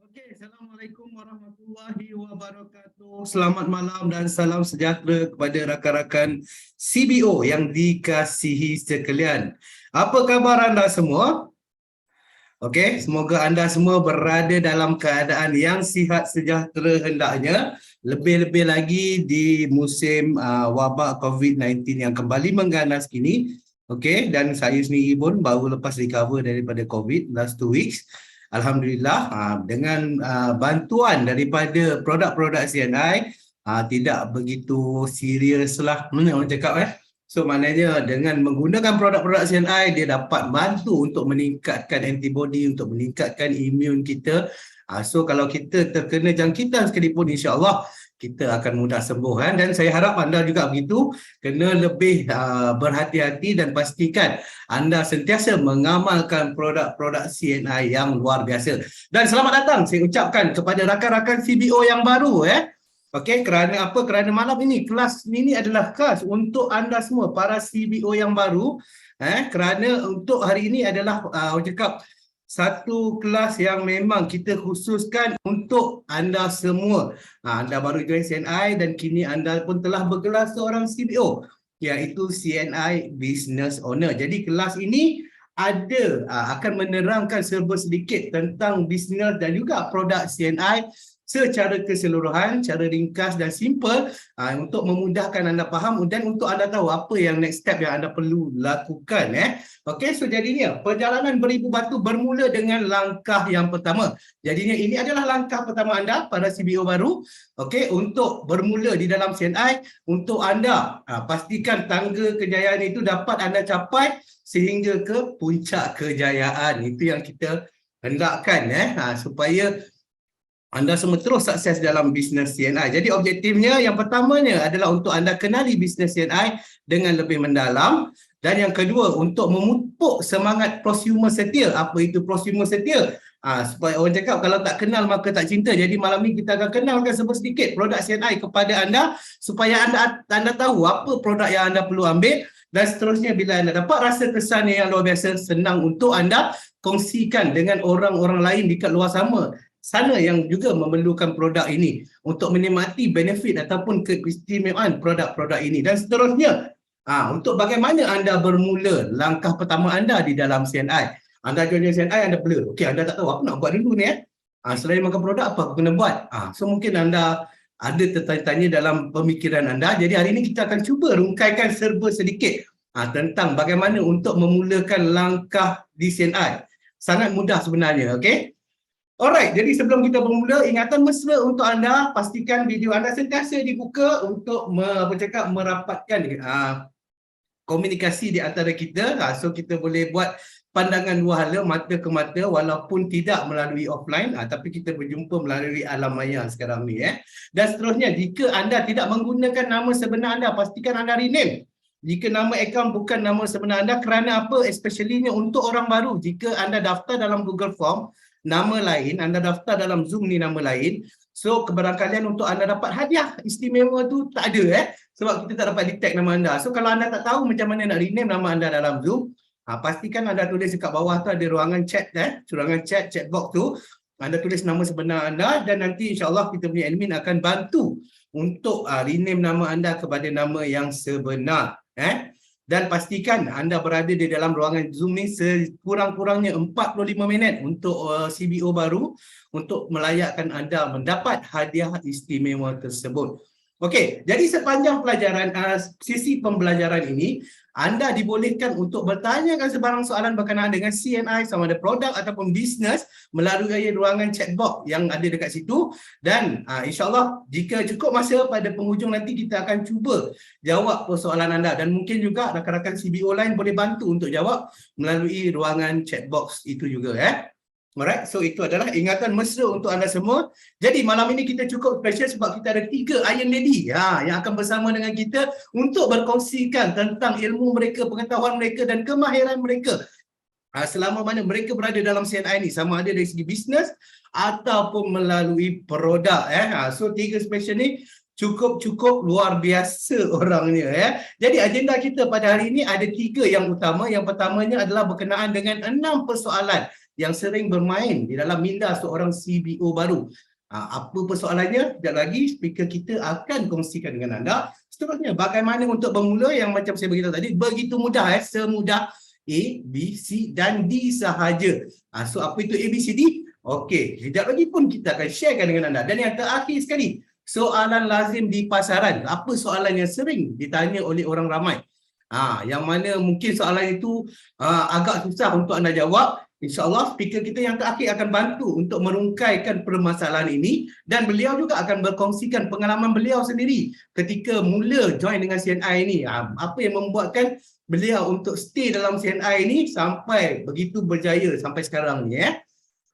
Okey, Assalamualaikum warahmatullahi wabarakatuh. Selamat malam dan salam sejahtera kepada rakan-rakan CBO yang dikasihi sekalian. Apa khabar anda semua? Okey, semoga anda semua berada dalam keadaan yang sihat sejahtera hendaknya. Lebih-lebih lagi di musim wabak COVID-19 yang kembali mengganas kini. Okey, dan saya sendiri pun baru lepas recover daripada COVID last 2 weeks. Alhamdulillah, dengan bantuan daripada produk-produk CNI, tidak begitu serius lah. Mana orang cakap So maknanya dengan menggunakan produk-produk CNI, dia dapat bantu untuk meningkatkan antibody, untuk meningkatkan imun kita. So kalau kita terkena jangkitan sekalipun, insya-Allah kita akan mudah sembuh kan. Dan saya harap anda juga begitu, kena lebih berhati-hati dan pastikan anda sentiasa mengamalkan produk-produk CNI yang luar biasa. Dan selamat datang saya ucapkan kepada rakan-rakan CBO yang baru Okey, kerana apa? Kerana malam ini kelas ini adalah khas untuk anda semua para CBO yang baru. Kerana untuk hari ini adalah orang cakap satu kelas yang memang kita khususkan untuk anda semua. Anda baru join CNI dan kini anda pun telah bergelar seorang CBO, iaitu CNI Business Owner. Jadi kelas ini akan menerangkan serba sedikit tentang bisnes dan juga produk CNI secara keseluruhan, cara ringkas dan simple untuk memudahkan anda faham dan untuk anda tahu apa yang next step yang anda perlu lakukan. Okey, so jadinya perjalanan beribu batu bermula dengan langkah yang pertama. Jadinya ini adalah langkah pertama anda pada CBO baru. Okey, untuk bermula di dalam CNI, untuk anda pastikan tangga kejayaan itu dapat anda capai sehingga ke puncak kejayaan. Itu yang kita hendakkan supaya anda semua terus sukses dalam bisnes CNI. Jadi objektifnya yang pertamanya adalah untuk anda kenali bisnes CNI dengan lebih mendalam, dan yang kedua untuk memupuk semangat prosumer setia. Apa itu prosumer setia? Supaya orang cakap kalau tak kenal maka tak cinta. Jadi malam ni kita akan kenalkan sedikit produk CNI kepada anda supaya anda tahu apa produk yang anda perlu ambil, dan seterusnya bila anda dapat rasa kesan yang luar biasa, senang untuk anda kongsikan dengan orang-orang lain di luar sana yang juga memerlukan produk ini untuk menikmati benefit ataupun keistimewaan produk-produk ini. Dan seterusnya, untuk bagaimana anda bermula langkah pertama anda di dalam CNI. Anda join CNI, anda blur. Okey, anda tak tahu apa nak buat dulu ni selain makan produk, apa aku kena buat? So mungkin anda ada tertanya-tanya dalam pemikiran anda. Jadi hari ini kita akan cuba rungkaikan serba sedikit tentang bagaimana untuk memulakan langkah di CNI. Sangat mudah sebenarnya, okey? Alright, jadi sebelum kita bermula, ingatan mesra untuk anda, pastikan video anda sentiasa dibuka untuk merapatkan komunikasi di antara kita. So kita boleh buat pandangan dua hala, mata ke mata, walaupun tidak melalui offline, tapi kita berjumpa melalui alam maya sekarang ni. Dan seterusnya, jika anda tidak menggunakan nama sebenar anda, pastikan anda rename. Jika nama akaun bukan nama sebenar anda, kerana apa? Especially-nya untuk orang baru, jika anda daftar dalam Google Form nama lain, anda daftar dalam Zoom ni nama lain, so kebarangkalian untuk anda dapat hadiah istimewa tu tak ada sebab kita tak dapat detect nama anda. So kalau anda tak tahu macam mana nak rename nama anda dalam Zoom, pastikan anda tulis dekat bawah tu ada ruangan chat, ruangan chat box tu, anda tulis nama sebenar anda dan nanti insya-Allah kita punya admin akan bantu untuk rename nama anda kepada nama yang sebenar. Dan pastikan anda berada di dalam ruangan Zoom ni sekurang-kurangnya 45 minit untuk CBO baru untuk melayakkan anda mendapat hadiah istimewa tersebut. Okey, jadi sepanjang pelajaran sesi pembelajaran ini, anda dibolehkan untuk bertanyakan sebarang soalan berkenaan dengan CNI, sama ada produk ataupun bisnes, melalui ruangan chat box yang ada dekat situ. Dan insya-Allah jika cukup masa pada penghujung nanti kita akan cuba jawab persoalan anda, dan mungkin juga rakan-rakan CBO lain boleh bantu untuk jawab melalui ruangan chat box itu juga. Alright, so itu adalah ingatan mesra untuk anda semua. Jadi malam ini kita cukup special sebab kita ada 3 Iron Lady yang akan bersama dengan kita untuk berkongsikan tentang ilmu mereka, pengetahuan mereka dan kemahiran mereka selama mana mereka berada dalam CNI ni, sama ada dari segi bisnes ataupun melalui produk. So 3 special ni cukup luar biasa orangnya. Jadi agenda kita pada hari ini ada 3 yang utama. Yang pertamanya adalah berkenaan dengan 6 persoalan yang sering bermain di dalam minda seorang CBO baru. Apa persoalannya? Sekejap lagi speaker kita akan kongsikan dengan anda. Seterusnya, bagaimana untuk bermula yang macam saya beritahu tadi, begitu mudah, semudah A, B, C dan D sahaja. So apa itu A, B, C, D? Okey, sekejap lagi pun kita akan sharekan dengan anda. Dan yang terakhir sekali, soalan lazim di pasaran. Apa soalan yang sering ditanya oleh orang ramai? Yang mana mungkin soalan itu agak susah untuk anda jawab. InsyaAllah speaker kita yang terakhir akan bantu untuk merungkaikan permasalahan ini, dan beliau juga akan berkongsikan pengalaman beliau sendiri ketika mula join dengan CNI ini. Apa yang membuatkan beliau untuk stay dalam CNI ini sampai begitu berjaya sampai sekarang ni.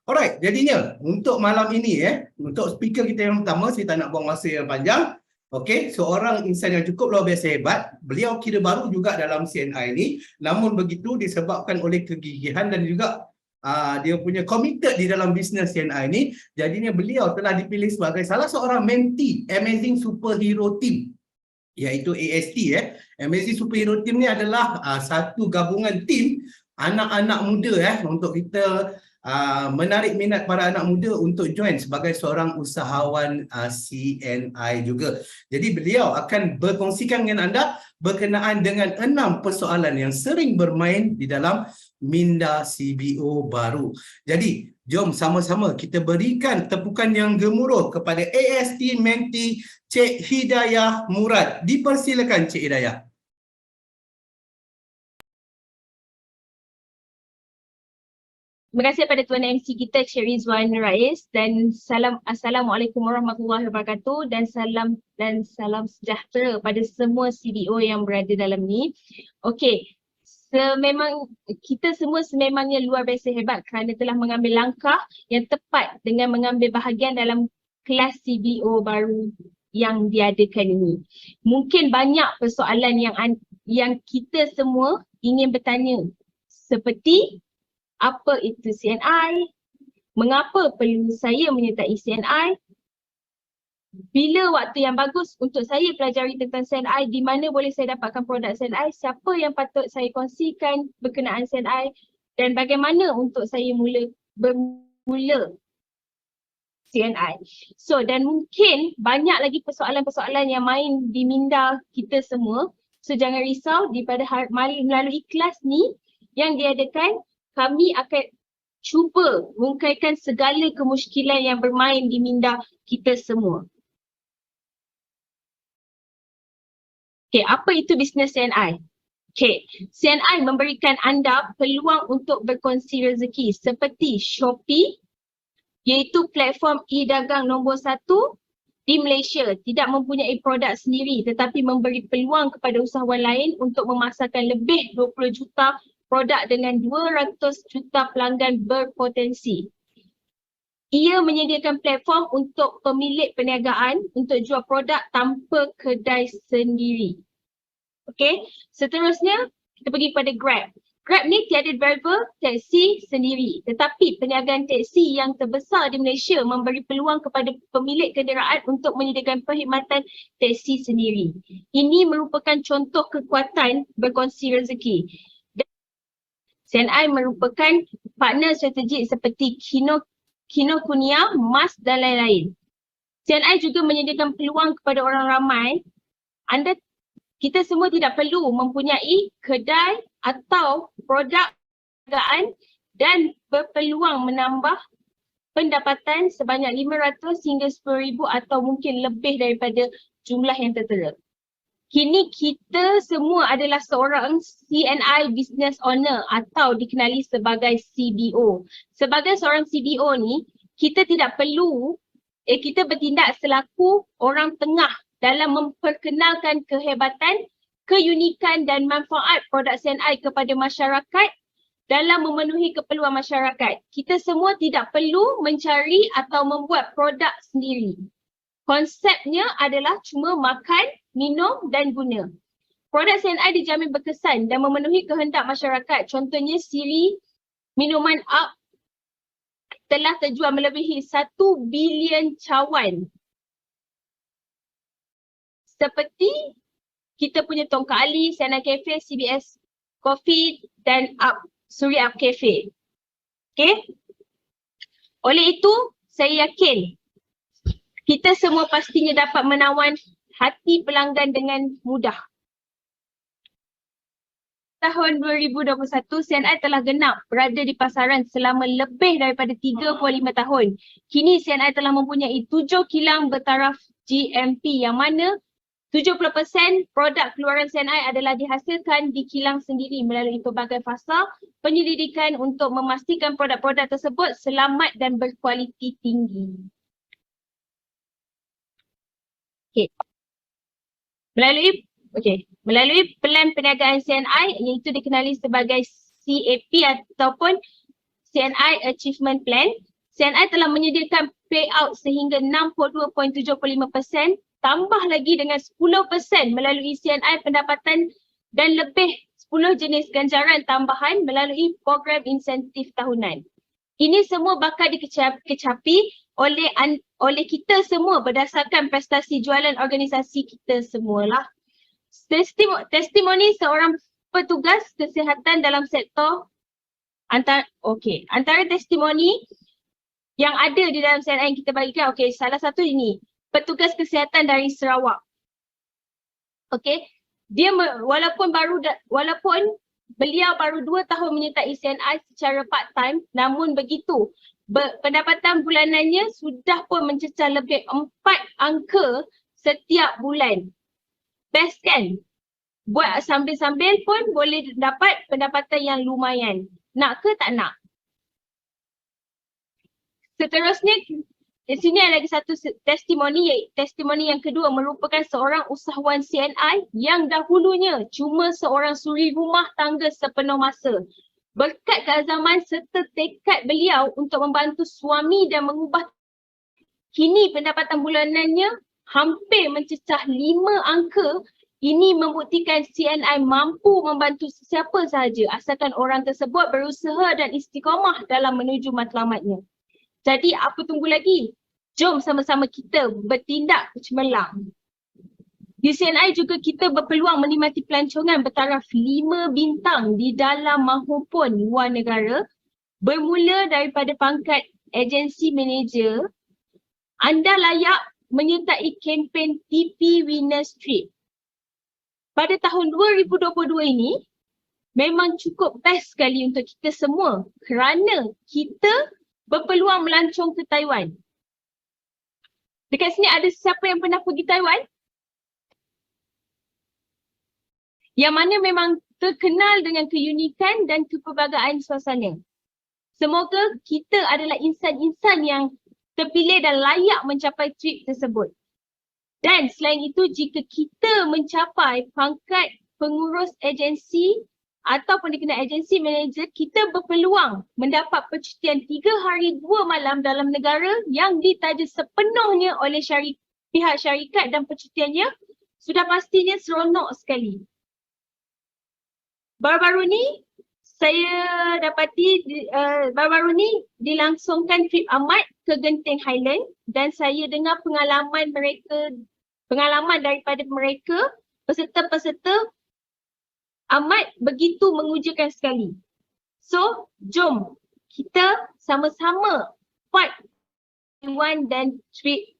Alright, jadinya untuk malam ini untuk speaker kita yang pertama, saya tak nak buang masa yang panjang. Okey, seorang insan yang cukup luar biasa hebat. Beliau kira baru juga dalam CNI ini, namun begitu disebabkan oleh kegigihan dan juga dia punya committed di dalam bisnes CNI ini, jadinya beliau telah dipilih sebagai salah seorang mentee Amazing Superhero Team, iaitu AST. Amazing Superhero Team ni adalah satu gabungan tim anak-anak muda untuk kita menarik minat para anak muda untuk join sebagai seorang usahawan CNI juga. Jadi beliau akan berkongsikan dengan anda berkenaan dengan 6 persoalan yang sering bermain di dalam minda CBO baru. Jadi jom sama-sama kita berikan tepukan yang gemuruh kepada AST Mentee Cik Hidayah Murad. Dipersilakan Cik Hidayah. Terima kasih kepada Tuan MC kita Cik Rizwan Rais, dan Assalamualaikum warahmatullahi wabarakatuh, dan salam sejahtera pada semua CBO yang berada dalam ni. Okey, kita semua sememangnya luar biasa hebat kerana telah mengambil langkah yang tepat dengan mengambil bahagian dalam kelas CBO baru yang diadakan ini. Mungkin banyak persoalan yang kita semua ingin bertanya, seperti apa itu CNI? Mengapa perlu saya menyertai CNI? Bila waktu yang bagus untuk saya pelajari tentang CNI? Di mana boleh saya dapatkan produk CNI? Siapa yang patut saya kongsikan berkenaan CNI? Dan bagaimana untuk saya bermula CNI? Dan mungkin banyak lagi persoalan-persoalan yang main di minda kita semua. So jangan risau, melalui kelas ni yang diadakan, kami akan cuba rungkaikan segala kemusykilan yang bermain di minda kita semua. Okay, apa itu bisnes CNI? Okay, CNI memberikan anda peluang untuk berkongsi rezeki seperti Shopee, iaitu platform e-dagang nombor 1 di Malaysia. Tidak mempunyai produk sendiri tetapi memberi peluang kepada usahawan lain untuk memasarkan lebih 20 juta produk dengan 200 juta pelanggan berpotensi. Ia menyediakan platform untuk pemilik perniagaan untuk jual produk tanpa kedai sendiri. Okey, seterusnya kita pergi kepada Grab. Grab ni tiada driver teksi sendiri, tetapi perniagaan teksi yang terbesar di Malaysia memberi peluang kepada pemilik kenderaan untuk menyediakan perkhidmatan teksi sendiri. Ini merupakan contoh kekuatan berkongsi rezeki. CNI merupakan partner strategik seperti Kinokuniya, Mas dan lain-lain. CNI juga menyediakan peluang kepada orang ramai. Kita semua tidak perlu mempunyai kedai atau produk perniagaan dan berpeluang menambah pendapatan sebanyak 500 hingga 10,000 atau mungkin lebih daripada jumlah yang tertera. Kini kita semua adalah seorang CNI business owner atau dikenali sebagai CBO. Sebagai seorang CBO ni, kita tidak perlu, kita bertindak selaku orang tengah dalam memperkenalkan kehebatan, keunikan dan manfaat produk CNI kepada masyarakat dalam memenuhi keperluan masyarakat. Kita semua tidak perlu mencari atau membuat produk sendiri. Konsepnya adalah cuma makan, minum dan guna. Produk CNI dijamin berkesan dan memenuhi kehendak masyarakat. Contohnya Siri minuman Up telah terjual melebihi 1 bilion cawan. Seperti kita punya Tongkat Ali, Sienna Cafe, CBS Coffee dan Suri Up Cafe. Okay? Oleh itu, saya yakin kita semua pastinya dapat menawan hati pelanggan dengan mudah. Tahun 2021, CNI telah genap berada di pasaran selama lebih daripada 35 tahun. Kini CNI telah mempunyai 7 kilang bertaraf GMP yang mana 70% produk keluaran CNI adalah dihasilkan di kilang sendiri melalui pelbagai fasa penyelidikan untuk memastikan produk-produk tersebut selamat dan berkualiti tinggi. Melalui pelan perniagaan CNI iaitu dikenali sebagai CAP ataupun CNI Achievement Plan, CNI telah menyediakan payout sehingga 62.75%, tambah lagi dengan 10% melalui CNI pendapatan dan lebih 10 jenis ganjaran tambahan melalui program insentif tahunan. Ini semua bakal dikecapi oleh kita semua berdasarkan prestasi jualan organisasi kita semualah. Testimoni seorang petugas kesihatan dalam sektor antara testimoni yang ada di dalam CNI yang kita bagikan, salah satu ini petugas kesihatan dari Sarawak. Dia walaupun beliau baru 2 tahun menyertai CNI secara part time, namun begitu pendapatan bulanannya sudah pun mencecah lebih 4 angka setiap bulan. Best kan? Buat sambil-sambil pun boleh dapat pendapatan yang lumayan. Nak ke tak nak? Seterusnya, di sini ada lagi satu testimoni. Testimoni yang kedua merupakan seorang usahawan CNI yang dahulunya cuma seorang suri rumah tangga sepenuh masa. Berkat keazaman serta tekad beliau untuk membantu suami dan mengubah, kini pendapatan bulanannya hampir mencecah 5 angka. Ini membuktikan CNI mampu membantu sesiapa sahaja asalkan orang tersebut berusaha dan istiqamah dalam menuju matlamatnya. Jadi apa tunggu lagi? Jom sama-sama kita bertindak cemerlang. Di CNI juga kita berpeluang menikmati pelancongan bertaraf 5 bintang di dalam maupun luar negara. Bermula daripada pangkat agensi manager, anda layak menyertai kempen TP Winners Trip. Pada tahun 2022 ini, memang cukup best sekali untuk kita semua kerana kita berpeluang melancong ke Taiwan. Dekat sini ada siapa yang pernah pergi Taiwan? Yang mana memang terkenal dengan keunikan dan kepelbagaian suasana. Semoga kita adalah insan-insan yang terpilih dan layak mencapai trip tersebut. Dan selain itu, jika kita mencapai pangkat pengurus agensi ataupun dikenal agensi manager, kita berpeluang mendapat percutian 3 hari 2 malam dalam negara yang ditaja sepenuhnya oleh pihak syarikat dan percutiannya sudah pastinya seronok sekali. Baru-baru ni saya dapati baru-baru ni dilangsungkan trip Ahmad ke Genting Highland dan saya dengar pengalaman daripada mereka, peserta-peserta Ahmad begitu mengujakan sekali. So, jom kita sama-sama fight Taiwan dan trip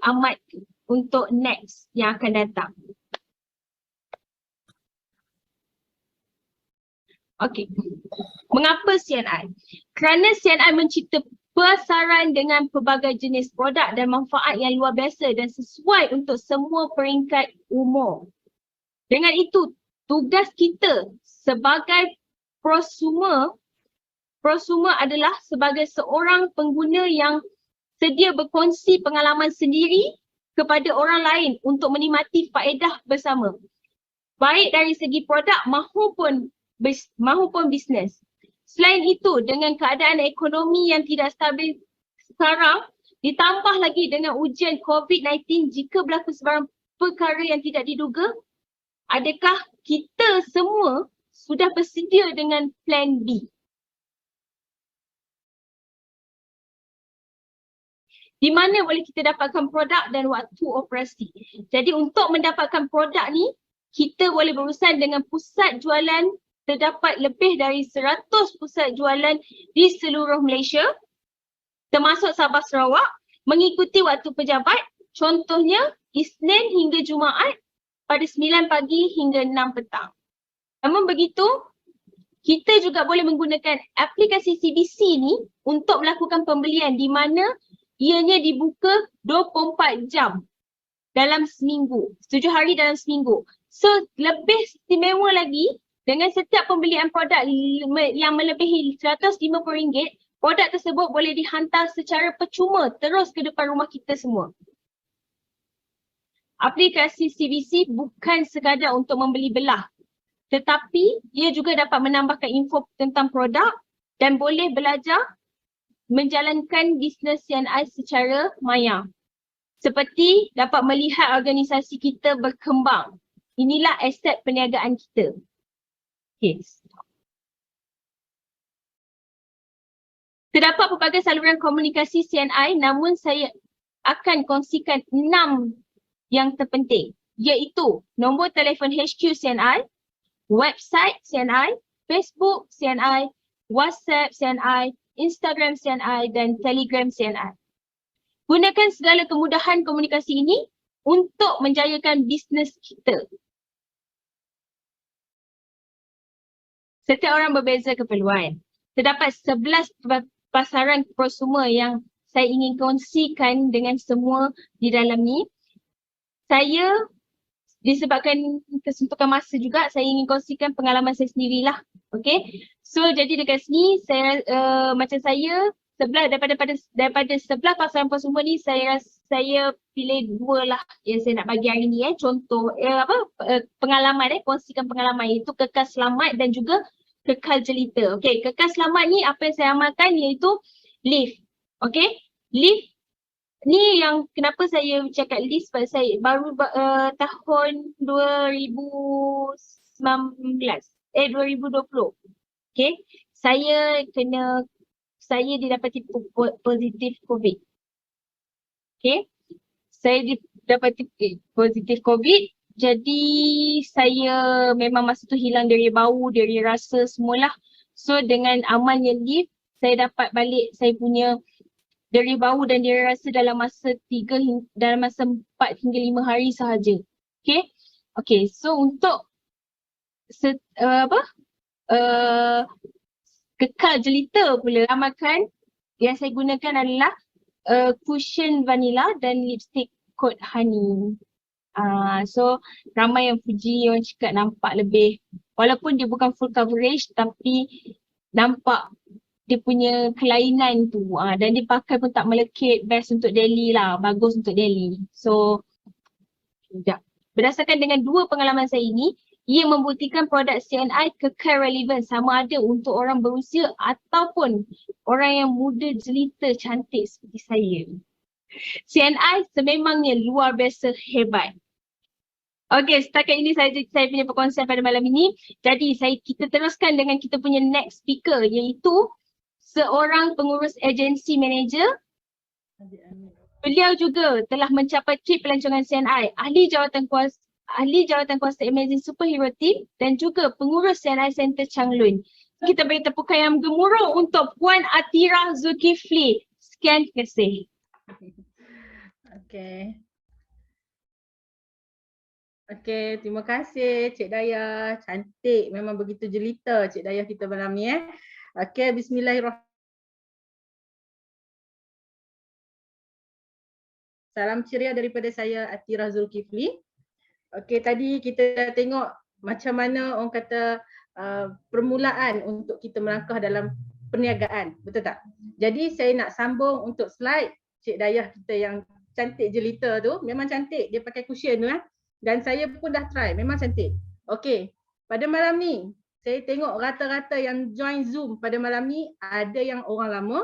Ahmad untuk next yang akan datang. Mengapa CNI? Kerana CNI mencipta pasaran dengan pelbagai jenis produk dan manfaat yang luar biasa dan sesuai untuk semua peringkat umur. Dengan itu, tugas kita sebagai prosumer adalah sebagai seorang pengguna yang sedia berkongsi pengalaman sendiri kepada orang lain untuk menikmati faedah bersama. Baik dari segi produk maupun bisnes. Selain itu, dengan keadaan ekonomi yang tidak stabil sekarang, ditambah lagi dengan ujian COVID-19 jika berlaku sebarang perkara yang tidak diduga, adakah kita semua sudah bersedia dengan plan B? Di mana boleh kita dapatkan produk dan waktu operasi. Jadi untuk mendapatkan produk ni, kita boleh berurusan dengan pusat jualan terdapat lebih dari 100 pusat jualan di seluruh Malaysia, termasuk Sabah Sarawak, mengikuti waktu pejabat, contohnya Isnin hingga Jumaat pada 9 pagi hingga 6 petang. Namun begitu, kita juga boleh menggunakan aplikasi CBC ni untuk melakukan pembelian di mana ianya dibuka 24 jam dalam seminggu, 7 hari dalam seminggu. So, lebih istimewa lagi, dengan setiap pembelian produk yang melebihi RM150, produk tersebut boleh dihantar secara percuma terus ke depan rumah kita semua. Aplikasi CBC bukan sekadar untuk membeli belah, tetapi ia juga dapat menambahkan info tentang produk dan boleh belajar menjalankan bisnes CNI secara maya. Seperti dapat melihat organisasi kita berkembang. Inilah aset perniagaan kita. Okay. Terdapat pelbagai saluran komunikasi CNI, namun saya akan kongsikan 6 yang terpenting, iaitu nombor telefon HQ CNI, website CNI, Facebook CNI, WhatsApp CNI, Instagram CNI dan Telegram CNI. Gunakan segala kemudahan komunikasi ini untuk menjayakan bisnes kita. Setiap orang berbeza keperluan. Terdapat 11 pasaran prosumer yang saya ingin kongsikan dengan semua di dalam ni. Saya, disebabkan kesempitan masa juga, saya ingin kongsikan pengalaman saya sendirilah. Okay. So, jadi dekat sini, saya macam saya, daripada 11 pasaran prosumer ni, saya pilih 2 lah yang saya nak bagi hari ni. Contoh, pengalaman, kongsikan pengalaman, iaitu Kekal Selamat dan juga Kekal Jelita. Okay, Kekal Selamat ni apa yang saya amalkan iaitu lift. Okay, lift ni yang kenapa saya cakap lift sebab saya baru tahun 2020. Okay, saya didapati positif COVID. Okay, saya didapati positif COVID. Jadi saya memang masa tu hilang dari bau, dari rasa semualah. So dengan amalnya lift, saya dapat balik saya punya dari bau dan dari rasa dalam masa 4 hingga 5 hari sahaja. Okay. Okay, so untuk Kekal Jelita pula, ramalkan yang saya gunakan adalah cushion vanilla dan lipstick coat honey. So ramai yang puji, orang cakap nampak lebih, walaupun dia bukan full coverage tapi nampak dia punya kelainan tu, dan dia pakai pun tak melekit, best untuk daily lah, bagus untuk daily. So berdasarkan dengan 2 pengalaman saya ini, ia membuktikan produk CNI kekal relevan sama ada untuk orang berusia ataupun orang yang muda, jelita, cantik seperti saya. CNI sememangnya luar biasa hebat. Okey, setakat ini saya punya perkongsian pada malam ini. Jadi kita teruskan dengan kita punya next speaker, iaitu seorang pengurus agensi manager. Beliau juga telah mencapai trip pelancongan CNI, ahli jawatan kuasa Amazing Superhero Team dan juga pengurus CNI Center Changlun. Kita beri tepukan yang gemuruh untuk Puan Atira Zulkifli. Sekian, terima kasih. Okey. Okey, terima kasih Cik Dayah. Cantik, memang begitu jelita Cik Dayah kita malam ni. Okey, bismillahirrahmanirrahim. Salam ceria daripada saya Atira Zulkifli. Okey, tadi kita dah tengok macam mana orang kata permulaan untuk kita melangkah dalam perniagaan, betul tak? Jadi saya nak sambung untuk slide Cik Dayah kita yang cantik jelita tu, memang cantik, dia pakai cushion tu dan saya pun dah try, memang cantik. Okey, pada malam ni saya tengok rata-rata yang join Zoom pada malam ni ada yang orang lama,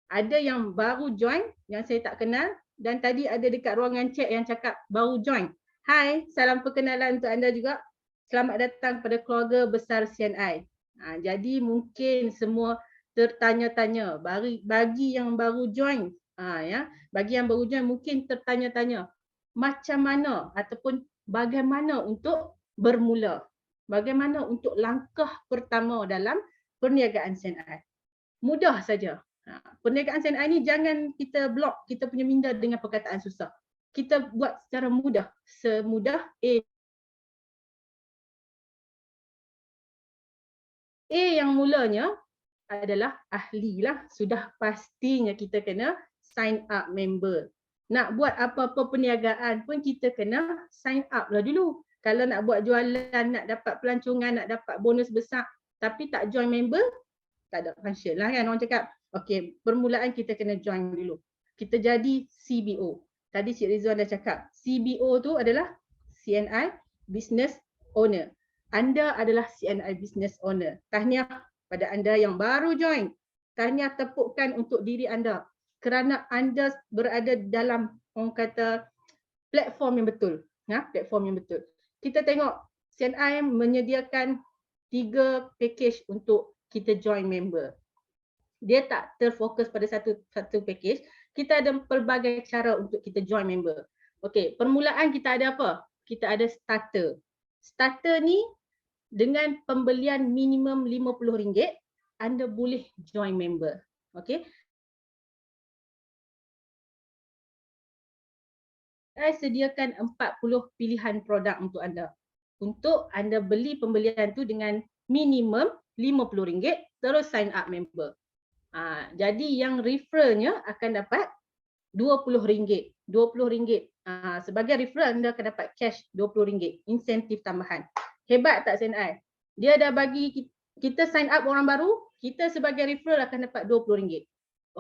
ada yang baru join yang saya tak kenal dan tadi ada dekat ruangan chat yang cakap baru join. Hai, salam perkenalan untuk anda juga. Selamat datang pada keluarga besar CNI. Jadi mungkin semua tertanya-tanya bagi yang baru join, bagi yang baru join mungkin tertanya-tanya macam mana ataupun bagaimana untuk bermula. bagaimana untuk langkah pertama dalam perniagaan CNI. Mudah saja. Perniagaan CNI ni jangan kita blok kita punya minda dengan perkataan susah. Kita buat secara mudah, semudah yang mulanya adalah ahli lah. Sudah pastinya kita kena sign up member. Nak buat apa-apa perniagaan pun kita kena sign up lah dulu. Kalau nak buat jualan, nak dapat pelancongan, nak dapat bonus besar tapi tak join member, tak ada function lah kan orang cakap. Okey, permulaan kita kena join dulu. Kita jadi CBO. Tadi Cik Rizwan dah cakap, CBO tu adalah CNI Business Owner. Anda adalah CNI Business Owner. Tahniah pada anda yang baru join. Tahniah tepukkan untuk diri anda kerana anda berada dalam orang kata platform yang betul. Platform yang betul. Kita tengok CNI menyediakan 3 package untuk kita join member. Dia tak terfokus pada satu package. Kita ada pelbagai cara untuk kita join member. Okey, permulaan kita ada apa? Kita ada starter. Starter ni dengan pembelian minimum RM50, anda boleh join member. Okey. Saya sediakan 40 pilihan produk untuk anda. Untuk anda beli pembelian tu dengan minimum RM50 terus sign up member. Jadi yang referralnya akan dapat RM20. RM20. Sebagai referral anda akan dapat cash RM20, insentif tambahan. Hebat tak CNI? Dia dah bagi kita sign up orang baru, kita sebagai referral akan dapat RM20.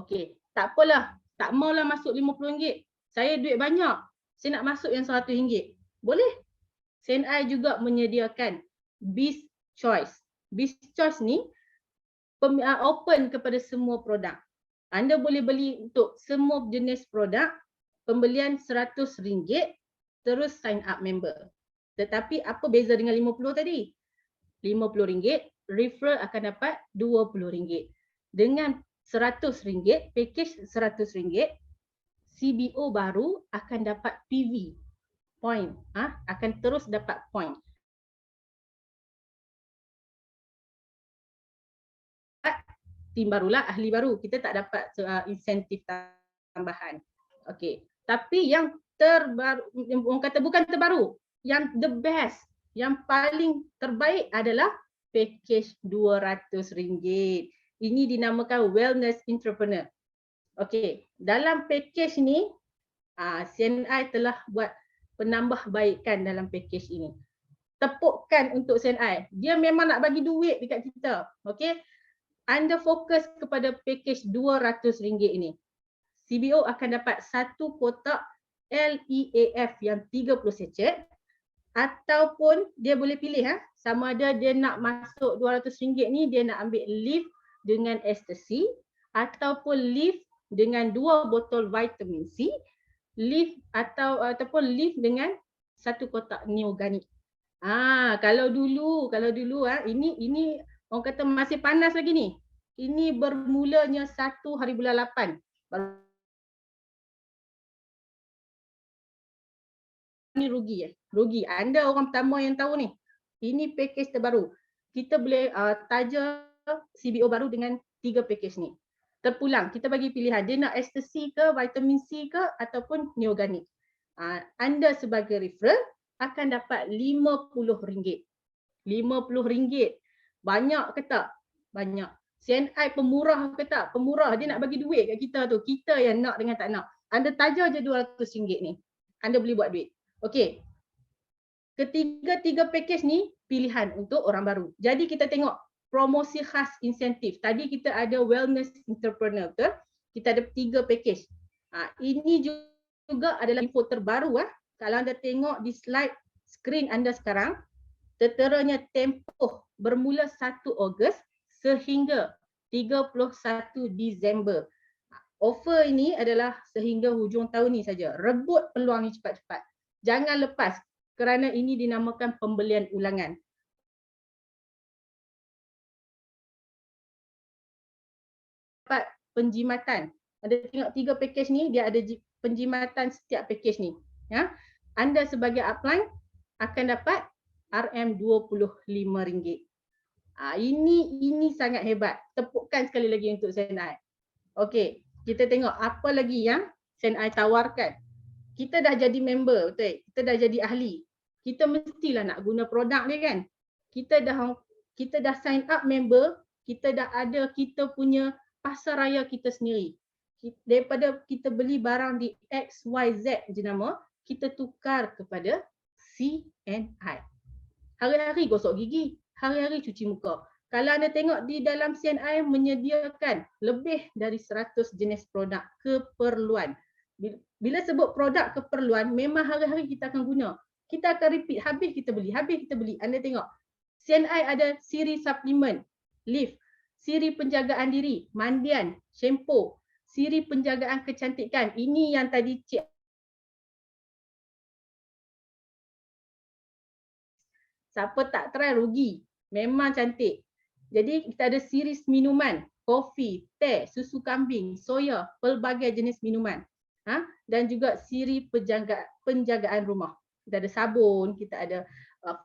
Okey, tak apalah, tak maulah masuk RM50. Saya duit banyak, saya nak masuk yang RM100. Boleh. CNI juga menyediakan Biz Choice. Biz Choice ni open kepada semua produk. Anda boleh beli untuk semua jenis produk, pembelian RM100 terus sign up member. Tetapi apa beza dengan RM50 tadi? RM50, referral akan dapat RM20. Dengan RM100, package RM100, CBO baru akan dapat PV, point. Akan terus dapat point. Tim barulah, ahli baru. Kita tak dapat insentif tambahan. Okey. Tapi yang terbaru, orang kata bukan terbaru, yang the best, yang paling terbaik adalah package RM200. Ini dinamakan Wellness Entrepreneur. Okey, dalam package ni CNI telah buat penambahbaikan dalam package ini. Tepukkan untuk CNI. Dia memang nak bagi duit dekat kita. Okey. Anda fokus kepada package RM200 ini. CBO akan dapat satu kotak LEAF yang 30 sachet ataupun dia boleh pilih sama ada dia nak masuk RM200 ni dia nak ambil lift dengan ecstasy ataupun lift dengan 2 botol vitamin C, lift ataupun lift dengan satu kotak Neoganic. Kalau dulu ini orang kata masih panas lagi ni. Ini bermulanya 1 hari bulan 8. Ini rugi rugi. Anda orang pertama yang tahu ni. Ini package terbaru. Kita boleh taja CBO baru dengan 3 package ni. Terpulang, kita bagi pilihan. Dia nak ecstasy ke, vitamin C ke ataupun Neoganic. Anda sebagai referral akan dapat RM50. RM50. Banyak ke tak? Banyak. CNI pemurah ke tak? Pemurah. Dia nak bagi duit kat kita tu. Kita yang nak dengan tak nak. Anda taja je RM200 ni. Anda boleh buat duit. Okey. Ketiga-tiga package ni pilihan untuk orang baru. Jadi kita tengok promosi khas insentif. Tadi kita ada Wellness Entrepreneur, betul? Kita ada 3 package. Ini juga adalah info terbaru. Kalau anda tengok di slide skrin anda sekarang, terteranya tempoh bermula 1 Ogos sehingga 31 Disember. Offer ini adalah sehingga hujung tahun ni saja. Rebut peluang ni cepat-cepat. Jangan lepas kerana ini dinamakan pembelian ulangan. Dapat penjimatan. Anda tengok 3 package ni, dia ada penjimatan setiap package ni. Anda sebagai upline akan dapat RM25. Ini sangat hebat. Tepukan sekali lagi untuk SENI. Okey, kita tengok apa lagi yang SENI tawarkan. Kita dah jadi member, betul? Kita dah jadi ahli. Kita mestilah nak guna produk dia kan. Kita dah sign up member, kita dah ada kita punya pasaraya kita sendiri. Daripada kita beli barang di XYZ jenama, kita tukar kepada CNI. Hari-hari gosok gigi, hari-hari cuci muka. Kalau anda tengok di dalam CNI menyediakan lebih dari 100 jenis produk keperluan. Bila sebut produk keperluan, memang hari-hari kita akan guna. Kita akan repeat, habis kita beli, habis kita beli. Anda tengok, CNI ada siri suplemen, lift, siri penjagaan diri, mandian, shampoo, siri penjagaan kecantikan. Ini yang tadi Cik siapa tak try rugi. Memang cantik. Jadi kita ada series minuman, kopi, teh, susu kambing, soya, pelbagai jenis minuman. Dan juga siri penjagaan rumah. Kita ada sabun, kita ada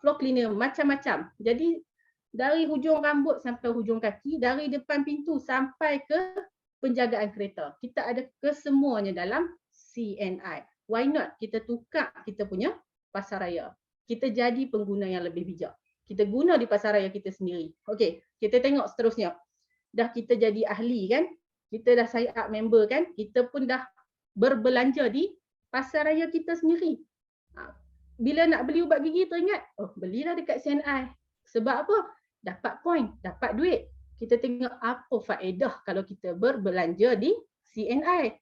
floor cleaner, macam-macam. Jadi dari hujung rambut sampai hujung kaki, dari depan pintu sampai ke penjagaan kereta. Kita ada kesemuanya dalam CNI. Why not kita tukar kita punya pasaraya? Kita jadi pengguna yang lebih bijak. Kita guna di pasaraya kita sendiri. Okey, kita tengok seterusnya. Dah kita jadi ahli kan? Kita dah sign up member kan? Kita pun dah berbelanja di pasaraya kita sendiri. Bila nak beli ubat gigi teringat, belilah dekat CNI. Sebab apa? Dapat point, dapat duit. Kita tengok apa faedah kalau kita berbelanja di CNI.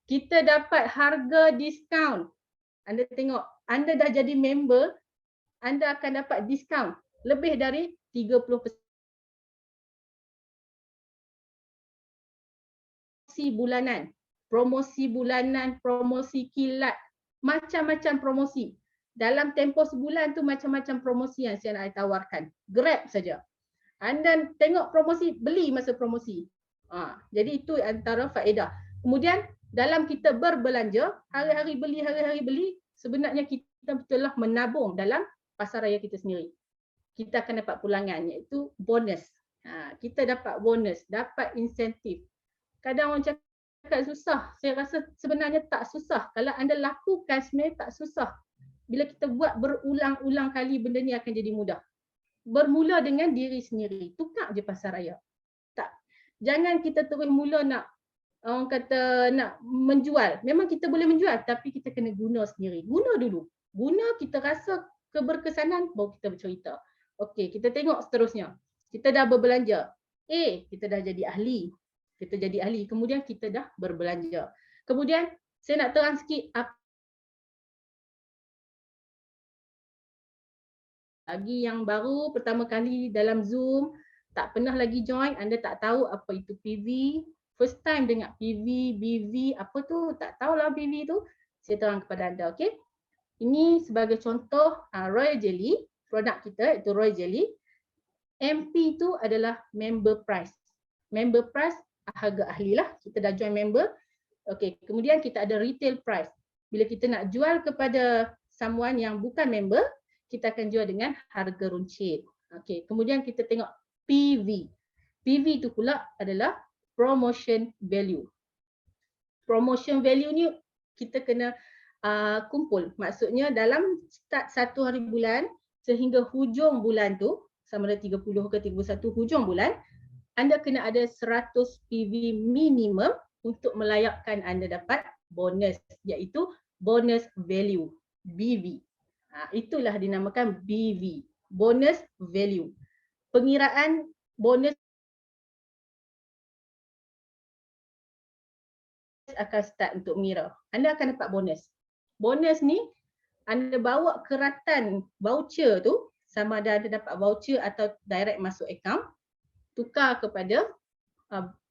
Kita dapat harga diskaun. Anda tengok, anda dah jadi member, anda akan dapat diskaun lebih dari 30%. Promosi bulanan, promosi kilat, macam-macam promosi. Dalam tempoh sebulan tu macam-macam promosi yang CNI tawarkan. Grab saja. Anda tengok promosi, beli masa promosi. Jadi itu antara faedah. Kemudian dalam kita berbelanja, hari-hari beli, sebenarnya kita betul-betul menabung dalam pasaraya kita sendiri. Kita akan dapat pulangan iaitu bonus. Kita dapat bonus, dapat insentif. Kadang orang cakap susah. Saya rasa sebenarnya tak susah. Kalau anda lakukan sebenarnya tak susah. Bila kita buat berulang-ulang kali, benda ni akan jadi mudah. Bermula dengan diri sendiri. Tukar je pasaraya. Tak. Jangan kita terus mula nak orang kata nak menjual. Memang kita boleh menjual tapi kita kena guna sendiri. Guna dulu. Guna, kita rasa keberkesanan baru kita bercerita. Okey, kita tengok seterusnya. Kita dah berbelanja. Kita dah jadi ahli. Kemudian kita dah berbelanja. Kemudian saya nak terang sikit lagi yang baru pertama kali dalam Zoom, tak pernah lagi join, anda tak tahu apa itu PV. First time dengar PV, BV, apa tu, tak tahulah PV tu. Saya terang kepada anda, okey. Ini sebagai contoh Royal Jelly, produk kita iaitu Royal Jelly. MP tu adalah member price. Member price harga ahli lah, kita dah join member. Okey, kemudian kita ada retail price. Bila kita nak jual kepada someone yang bukan member, kita akan jual dengan harga runcit. Okey, kemudian kita tengok PV. PV tu pula adalah promotion value. Promotion value ni kita kena kumpul. Maksudnya dalam start 1 hari bulan sehingga hujung bulan tu, sama ada 30 ke 31 hujung bulan, anda kena ada 100 PV minimum untuk melayakkan anda dapat bonus, iaitu bonus value, BV. Itulah dinamakan BV, bonus value. Pengiraan bonus akan start untuk mengira. Anda akan dapat bonus. Bonus ni anda bawa keratan voucher tu, sama ada anda dapat voucher atau direct masuk akaun, tukar kepada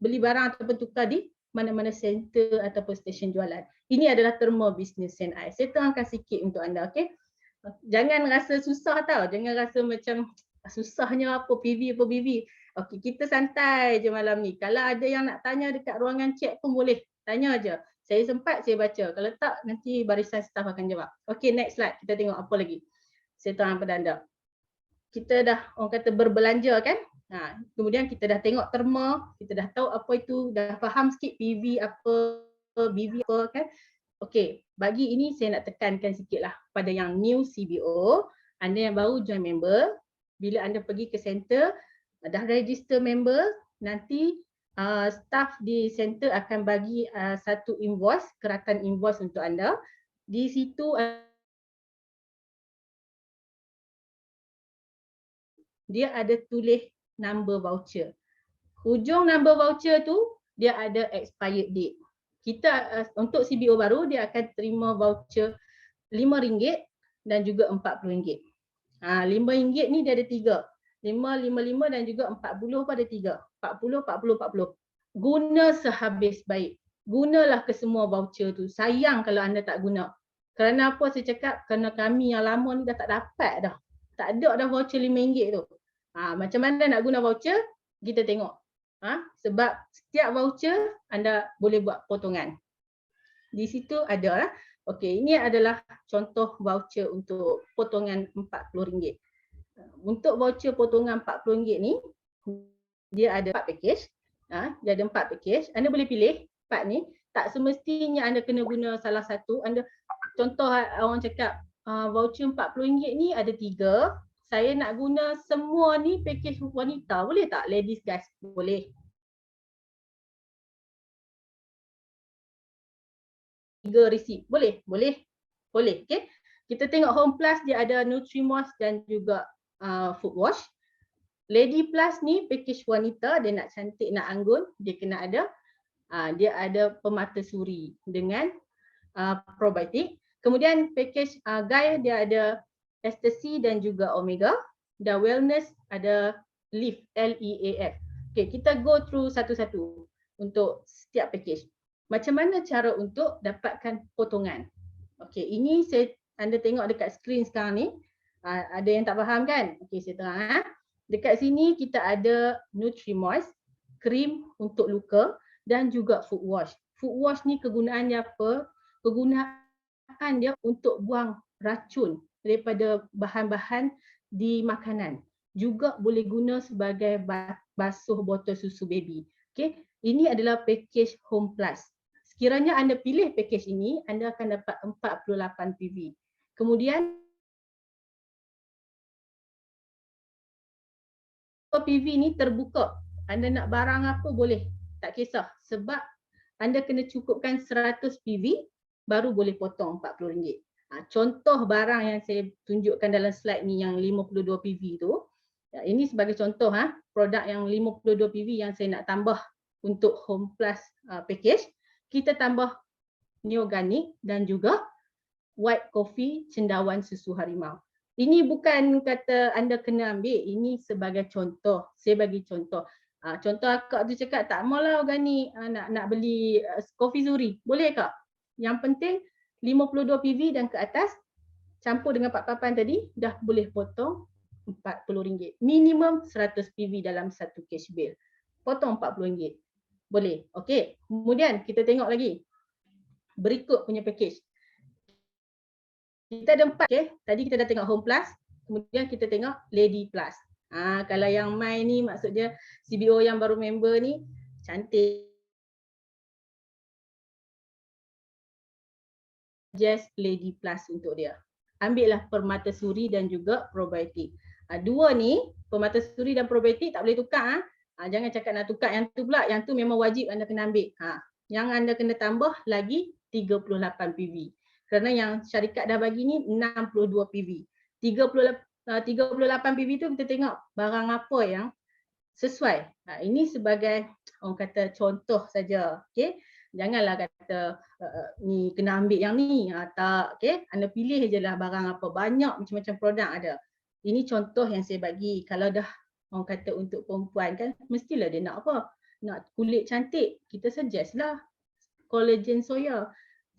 beli barang ataupun tukar di mana-mana center ataupun stesen jualan. Ini adalah terma bisnes CNI. Saya terangkan sikit untuk anda, okey? Jangan rasa susah tau. Jangan rasa macam susahnya apa PV apa BV. Okey, kita santai je malam ni. Kalau ada yang nak tanya dekat ruangan chat pun boleh. Tanya aja. Saya sempat saya baca. Kalau tak nanti barisan staff akan jawab. Okey, next slide. Kita tengok apa lagi. saya terang pada anda. Kita dah orang kata berbelanja kan. Kemudian kita dah tengok terma, kita dah tahu apa itu, dah faham sikit PV apa, BV apa kan. Okey, bagi ini saya nak tekankan sikitlah pada yang new CBO, anda yang baru join member, bila anda pergi ke center, dah register member, nanti staff di center akan bagi satu invoice, keratan invoice untuk anda. Di situ dia ada tulis number voucher. Hujung number voucher tu dia ada expired date. Kita untuk CBO baru dia akan terima voucher RM5 dan juga RM40. RM5 ni dia ada 3. 5, 55 dan juga 40 pun ada 3. 40, 40, 40. Guna sehabis baik. Gunalah ke semua voucher tu. Sayang kalau anda tak guna. Kerana apa saya cakap? Kerana kami yang lama ni dah tak dapat dah. Tak ada dah voucher RM5 tu. Macam mana nak guna voucher? Kita tengok. Sebab setiap voucher anda boleh buat potongan. Di situ ada lah. Okey, ini adalah contoh voucher untuk potongan RM40. Untuk voucher potongan RM40 ni, dia ada 4 package. Dia ada 4 package. Anda boleh pilih 4 ni. Tak semestinya anda kena guna salah satu. Anda contoh orang cakap voucher RM40 ni ada 3. Saya nak guna semua ni package wanita. Boleh tak? Ladies guys, boleh. 3 receipt. Boleh? Boleh. Boleh. Okay. Kita tengok Home Plus dia ada Nutrimos dan juga Food Wash. Lady Plus ni package wanita, dia nak cantik, nak anggun, dia kena ada. Dia ada pemata suri dengan probiotik. Kemudian package Guy dia ada Ecstasy dan juga Omega. Dan Wellness ada Leaf, L-E-A-F. Okay, kita go through satu-satu untuk setiap package. Macam mana cara untuk dapatkan potongan? Okay, ini anda tengok dekat skrin sekarang ni. Ada yang tak faham kan? Okay, saya terang. Dekat sini kita ada Nutrimoist, krim untuk luka dan juga Food Wash. Food Wash ni kegunaannya apa? Kegunaan dia untuk buang racun daripada bahan-bahan di makanan. Juga boleh guna sebagai basuh botol susu baby. Okay. Ini adalah package Home Plus. Sekiranya anda pilih package ini, anda akan dapat 48 PV. Kemudian PV ni terbuka. Anda nak barang apa boleh. Tak kisah. Sebab anda kena cukupkan 100 PV baru boleh potong RM40. Contoh barang yang saya tunjukkan dalam slide ni yang 52 PV tu. Ini sebagai contoh produk yang 52 PV yang saya nak tambah untuk Home Plus package. Kita tambah Neoganic dan juga White Coffee cendawan susu harimau. Ini bukan kata anda kena ambil, ini sebagai contoh. Saya bagi contoh. Contoh akak tu cakap tak maulah organik, nak beli kopi Zuri. Boleh kak? Yang penting 52 PV dan ke atas campur dengan papan tadi dah boleh potong RM40. Minimum 100 PV dalam satu cash bill. Potong RM40. Boleh. Okey. Kemudian kita tengok lagi. Berikut punya package. Kita ada 4. Okay. Tadi kita dah tengok Home Plus. Kemudian kita tengok Lady Plus. Kalau yang mai ni maksudnya CBO yang baru member ni cantik. Just Lady Plus untuk dia. Ambillah permata suri dan juga probiotik. Dua ni, permata suri dan probiotik tak boleh tukar. Jangan cakap nak tukar yang tu pula. Yang tu memang wajib anda kena ambil. Yang anda kena tambah lagi 38 PV. Kerana yang syarikat dah bagi ni 62 PV. 38 PV tu kita tengok barang apa yang sesuai. Ini sebagai orang kata contoh saja. Okay? Janganlah kata ni kena ambil yang ni. Tak. Okay? Anda pilih je lah barang apa. Banyak macam-macam produk ada. Ini contoh yang saya bagi. Kalau dah orang kata untuk perempuan kan, mestilah dia nak apa? Nak kulit cantik. Kita suggest lah collagen soya.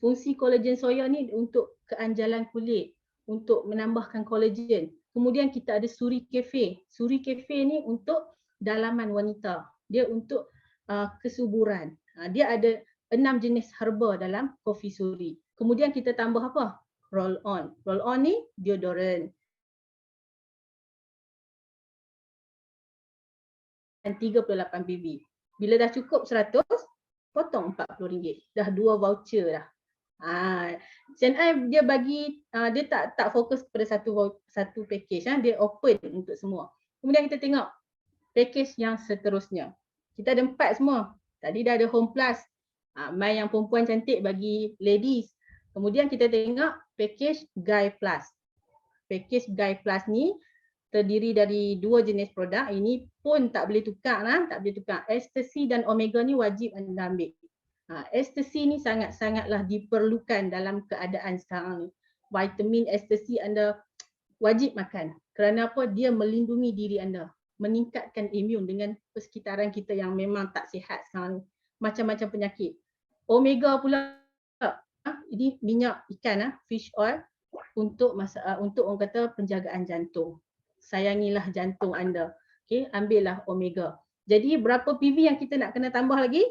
Fungsi collagen soya ni untuk keanjalan kulit. Untuk menambahkan collagen. Kemudian kita ada Suri Cafe. Suri Cafe ni untuk dalaman wanita. Dia untuk kesuburan. Dia ada 6 jenis herba dalam kopi suri. Kemudian kita tambah apa? Roll on. Roll on ni deodorant. 38 PV. Bila dah cukup 100, potong RM40. Dah 2 voucher dah. CNI dia bagi dia tak fokus pada satu package, dia open untuk semua. Kemudian kita tengok package yang seterusnya. Kita ada 4 semua. Tadi dah ada Home Plus. My yang perempuan cantik bagi ladies. Kemudian kita tengok package Guy Plus. Package Guy Plus ni terdiri dari 2 jenis produk. Ini pun tak boleh tukar lah, tak boleh tukar. Ecstasy dan Omega ni wajib anda ambil. Ecstasy ni sangat-sangatlah diperlukan dalam keadaan sekarang ni. Vitamin ecstasy anda wajib makan. Kerana apa? Dia melindungi diri anda, meningkatkan imun dengan persekitaran kita yang memang tak sihat sekarang ni. Macam-macam penyakit. Omega pula, ini minyak ikan, fish oil untuk orang kata penjagaan jantung. Sayangilah jantung anda. Okey, ambillah omega. Jadi berapa PV yang kita nak kena tambah lagi?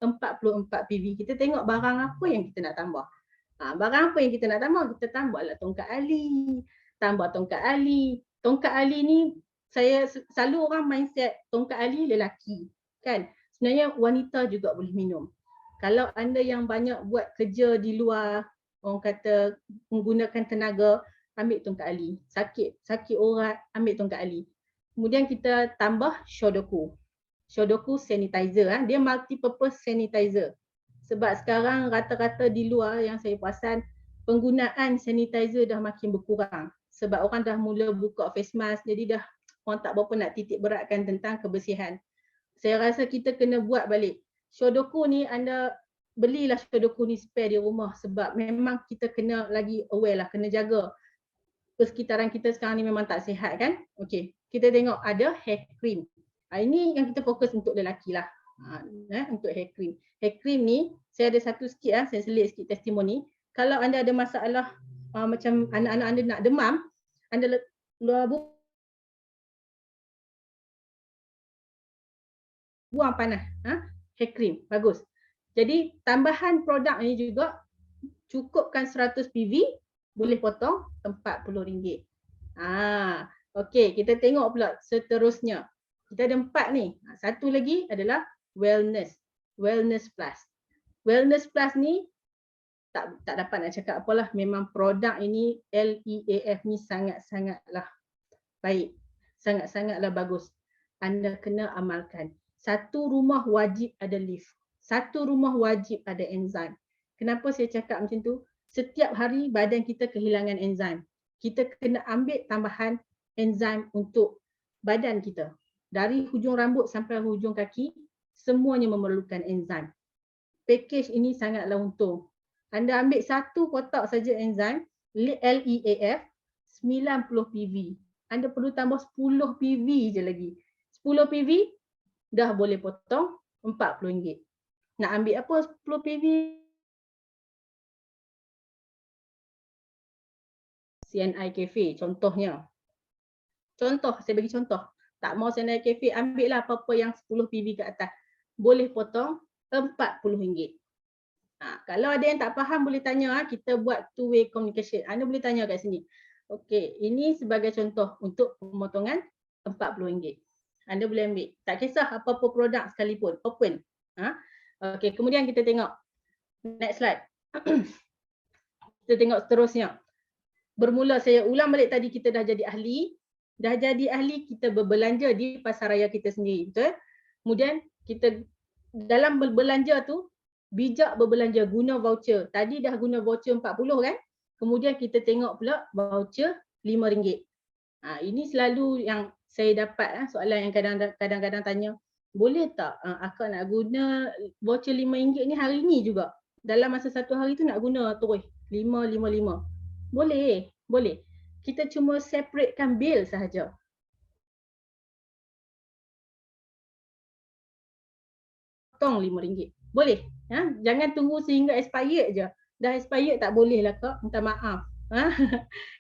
44 PV. Kita tengok barang apa yang kita nak tambah. Barang apa yang kita nak tambah? Kita tambahlah tongkat ali. Tambah tongkat ali. Tongkat ali ni saya selalu orang mindset tongkat ali lelaki. Kan? Sebenarnya wanita juga boleh minum. Kalau anda yang banyak buat kerja di luar, orang kata menggunakan tenaga, ambil tongkat ali. Sakit urat, ambil tongkat ali. Kemudian kita tambah Shodoku. Shodoku sanitizer, dia multi-purpose sanitizer. Sebab sekarang rata-rata di luar yang saya perasan penggunaan sanitizer dah makin berkurang. Sebab orang dah mula buka face mask, jadi dah orang tak berapa nak titik beratkan tentang kebersihan. Saya rasa kita kena buat balik. Shodoku ni anda belilah Shodoku ni spare di rumah sebab memang kita kena lagi aware lah, kena jaga. Persekitaran kita sekarang ni memang tak sihat kan. Okey, kita tengok ada hair cream. Ini yang kita fokus untuk lelaki lah. Untuk hair cream. Hair cream ni, saya ada satu sikit, saya selit sikit testimoni. Kalau anda ada masalah macam anak-anak anda nak demam, anda buang panas. Hair cream, bagus. Jadi tambahan produk ni juga cukupkan 100 PV, boleh potong RM40. Okey, kita tengok pula seterusnya. Kita ada 4 ni. Satu lagi adalah wellness. Wellness Plus. Wellness Plus ni tak dapat nak cakap apalah. Memang produk ini LEAF ni sangat-sangatlah baik. Sangat-sangatlah bagus. Anda kena amalkan. Satu rumah wajib ada lift. Satu rumah wajib ada enzim. Kenapa saya cakap macam tu? Setiap hari badan kita kehilangan enzim. Kita kena ambil tambahan enzim untuk badan kita. Dari hujung rambut sampai hujung kaki, semuanya memerlukan enzim. Package ini sangatlah untung. Anda ambil satu kotak saja enzim, LEAF, 90 PV. Anda perlu tambah 10 PV je lagi. 10 PV, dah boleh potong RM40. Nak ambil apa 10 PV? CNI Cafe contohnya. Contoh, saya bagi contoh. Tak mau CNI Cafe, ambil lah apa-apa yang 10 PV ke atas. Boleh potong RM40. Kalau ada yang tak faham boleh tanya, kita buat two-way communication. Anda boleh tanya kat sini. Okey, ini sebagai contoh untuk pemotongan RM40. Anda boleh ambil. Tak kisah apa-apa produk sekalipun, open. Okey, kemudian kita tengok. Next slide. Kita tengok seterusnya. Bermula saya ulang balik tadi, kita dah jadi ahli. Dah jadi ahli, kita berbelanja di pasaraya kita sendiri, betul? Kemudian kita dalam berbelanja tu, bijak berbelanja, guna voucher. Tadi dah guna voucher 40 kan? Kemudian kita tengok pula voucher RM5. Ini selalu yang saya dapat soalan yang kadang-kadang tanya, boleh tak akak nak guna voucher RM5 ni hari ni juga? Dalam masa satu hari tu nak guna terus 5. Boleh, boleh. Kita cuma separatekan bil sahaja. Potong RM5. Boleh. Jangan tunggu sehingga expired je. Dah expired tak boleh lah kak, minta maaf.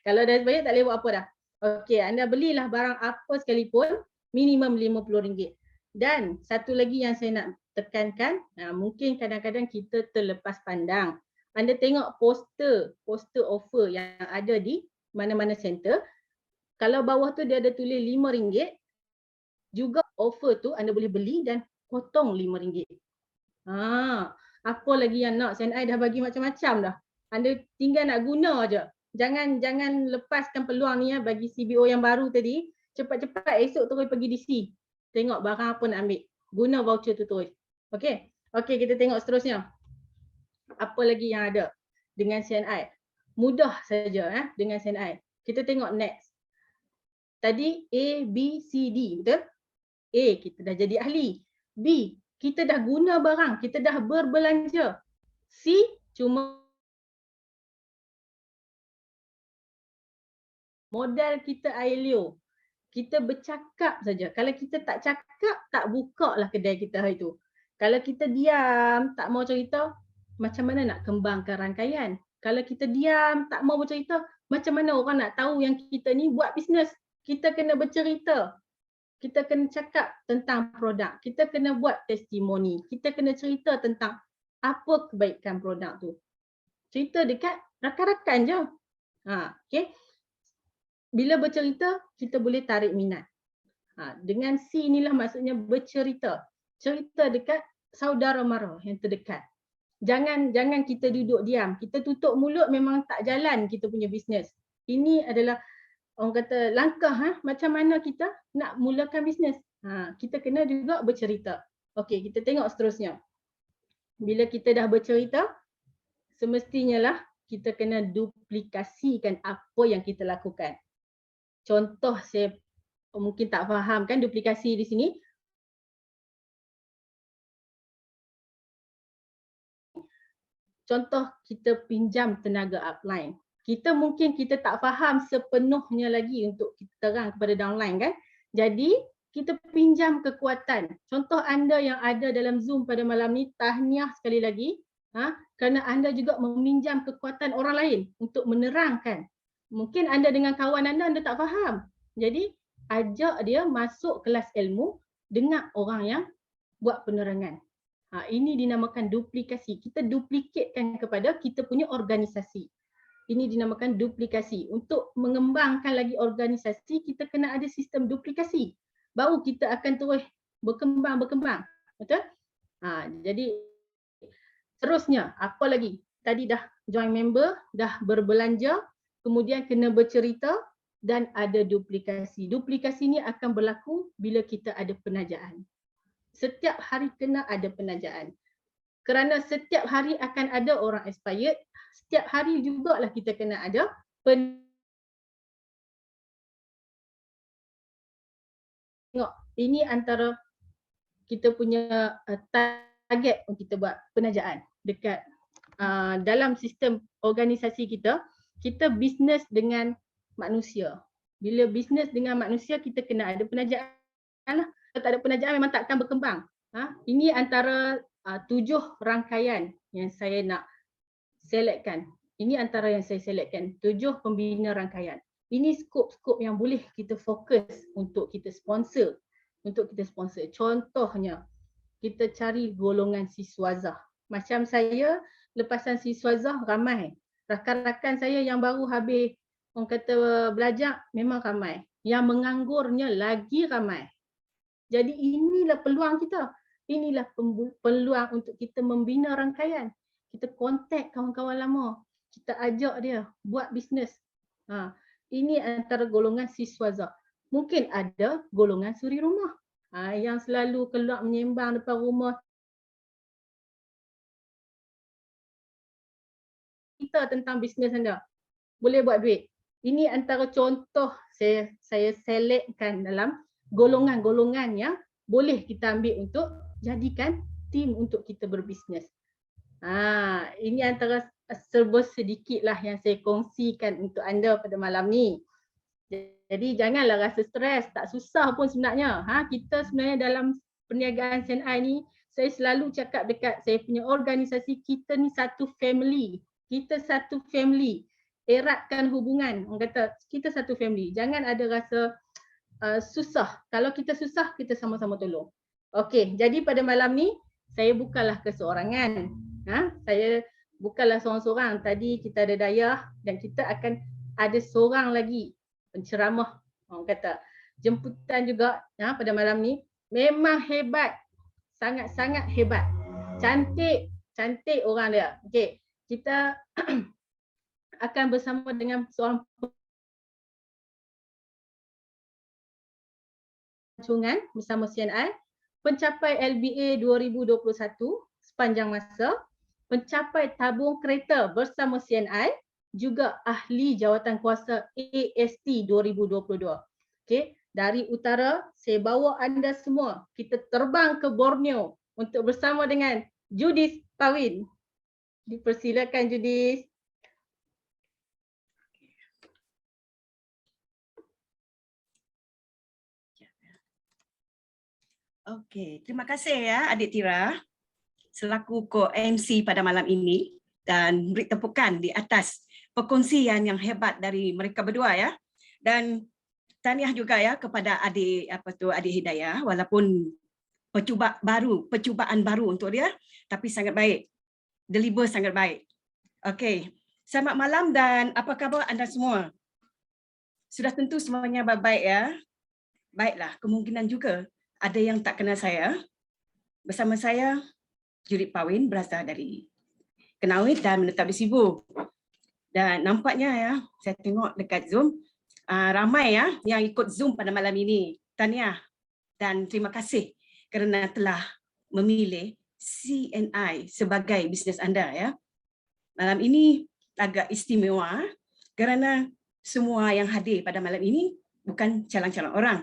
Kalau dah expired tak boleh buat apa dah. Okey, anda belilah barang apa sekalipun minimum RM50. Dan satu lagi yang saya nak tekankan, mungkin kadang-kadang kita terlepas pandang. Anda tengok poster offer yang ada di mana-mana center, kalau bawah tu dia ada tulis RM5, juga offer tu anda boleh beli dan potong RM5. Apa lagi yang nak? CNI dah bagi macam-macam dah. Anda tinggal nak guna aja. Jangan lepaskan peluang ni ya, bagi CBO yang baru tadi. Cepat-cepat esok terus pergi DC. Tengok barang apa nak ambil. Guna voucher tu terus. Okey. Okey, kita tengok seterusnya. Apa lagi yang ada dengan CNI? Mudah saja dengan CNI. Kita tengok next. Tadi A, B, C, D, betul? A, kita dah jadi ahli. B, kita dah guna barang, kita dah berbelanja. C, cuma modal kita air liur. Kita bercakap saja. Kalau kita tak cakap, tak buka lah kedai kita hari tu. Kalau kita diam, tak mau cerita, macam mana nak kembangkan rangkaian? Kalau kita diam, tak mau bercerita, macam mana orang nak tahu yang kita ni buat bisnes? Kita kena bercerita. Kita kena cakap tentang produk. Kita kena buat testimoni. Kita kena cerita tentang apa kebaikan produk tu. Cerita dekat rakan-rakan je. Okay. Bila bercerita, kita boleh tarik minat. Dengan C inilah maksudnya bercerita. Cerita dekat saudara mara yang terdekat. Jangan kita duduk diam. Kita tutup mulut memang tak jalan kita punya bisnes. Ini adalah orang kata langkah macam mana kita nak mulakan bisnes. Kita kena juga bercerita. Okey, kita tengok seterusnya. Bila kita dah bercerita, semestinya lah kita kena duplikasikan apa yang kita lakukan. Contoh saya mungkin tak faham kan duplikasi di sini. Contoh kita pinjam tenaga upline. Kita tak faham sepenuhnya lagi untuk kita terang kepada downline kan. Jadi kita pinjam kekuatan. Contoh anda yang ada dalam Zoom pada malam ni, tahniah sekali lagi. Kerana anda juga meminjam kekuatan orang lain untuk menerangkan. Mungkin anda dengan kawan anda tak faham. Jadi ajak dia masuk kelas ilmu dengan orang yang buat penerangan. Ini dinamakan duplikasi. Kita duplikatkan kepada kita punya organisasi. Ini dinamakan duplikasi. Untuk mengembangkan lagi organisasi, kita kena ada sistem duplikasi. Baru kita akan terus berkembang. Betul? Jadi terusnya, apa lagi? Tadi dah join member, dah berbelanja, kemudian kena bercerita dan ada duplikasi. Duplikasi ni akan berlaku bila kita ada penajaan. Setiap hari kena ada penajaan. Kerana setiap hari akan ada orang expired, setiap hari jugalah kita kena ada tengok, ini antara kita punya target untuk kita buat penajaan dekat dalam sistem organisasi kita. Kita bisnes dengan manusia. Bila bisnes dengan manusia, kita kena ada penajaan lah. Kalau tak ada penajaan memang tak akan berkembang. Ini antara 7 rangkaian yang saya nak selectkan. Ini antara yang saya selectkan, 7 pembina rangkaian. Ini skop-skop yang boleh kita fokus untuk kita sponsor. Contohnya, kita cari golongan siswazah. Macam saya, lepasan siswazah ramai. Rakan-rakan saya yang baru habis orang kata belajar memang ramai. Yang menganggurnya lagi ramai. Jadi inilah peluang kita. Inilah peluang untuk kita membina rangkaian. Kita kontak kawan-kawan lama. Kita ajak dia buat bisnes. Ini antara golongan siswazah. Mungkin ada golongan suri rumah. Yang selalu keluar menyembang depan rumah. Kita tentang bisnes anda. Boleh buat duit. Ini antara contoh saya selectkan dalam golongan-golongan yang boleh kita ambil untuk jadikan tim untuk kita berbisnes. Ini antara serba sedikit lah yang saya kongsikan untuk anda pada malam ni. Jadi janganlah rasa stres, tak susah pun sebenarnya. Kita sebenarnya dalam perniagaan CNI ni, saya selalu cakap dekat saya punya organisasi, kita ni satu family. Kita satu family. Eratkan hubungan. Orang kata kita satu family. Jangan ada rasa susah. Kalau kita susah, kita sama-sama tolong. Okey, jadi pada malam ni saya bukanlah keseorangan. Saya bukanlah seorang-seorang. Tadi kita ada Dayah dan kita akan ada seorang lagi penceramah, orang kata jemputan juga pada malam ni. Memang hebat, sangat-sangat hebat. Cantik orang dia. Okey, kita akan bersama dengan seorang pelancongan bersama CNI, pencapai LBA 2021 sepanjang masa, pencapai tabung kereta bersama CNI, juga ahli jawatankuasa AST 2022. Okey, dari utara saya bawa anda semua kita terbang ke Borneo untuk bersama dengan Judis Pawin. Dipersilakan Judis. Okey, terima kasih ya Adik Tira selaku co-MC pada malam ini, dan beri tepukan di atas perkongsian yang hebat dari mereka berdua ya. Dan tahniah juga ya kepada Adik Adik Hidayah, walaupun percubaan baru untuk dia, tapi sangat baik. Deliver sangat baik. Okey. Selamat malam dan apa khabar anda semua? Sudah tentu semuanya baik-baik ya. Baiklah, kemungkinan juga ada yang tak kenal saya. Bersama saya Judith Pawin, berasal dari Kenawit dan menetap di Sibu. Dan nampaknya ya, saya tengok dekat Zoom, ramai ya yang ikut Zoom pada malam ini. Tahniah dan terima kasih kerana telah memilih CNI sebagai bisnes anda ya. Malam ini agak istimewa kerana semua yang hadir pada malam ini bukan calon-calon orang.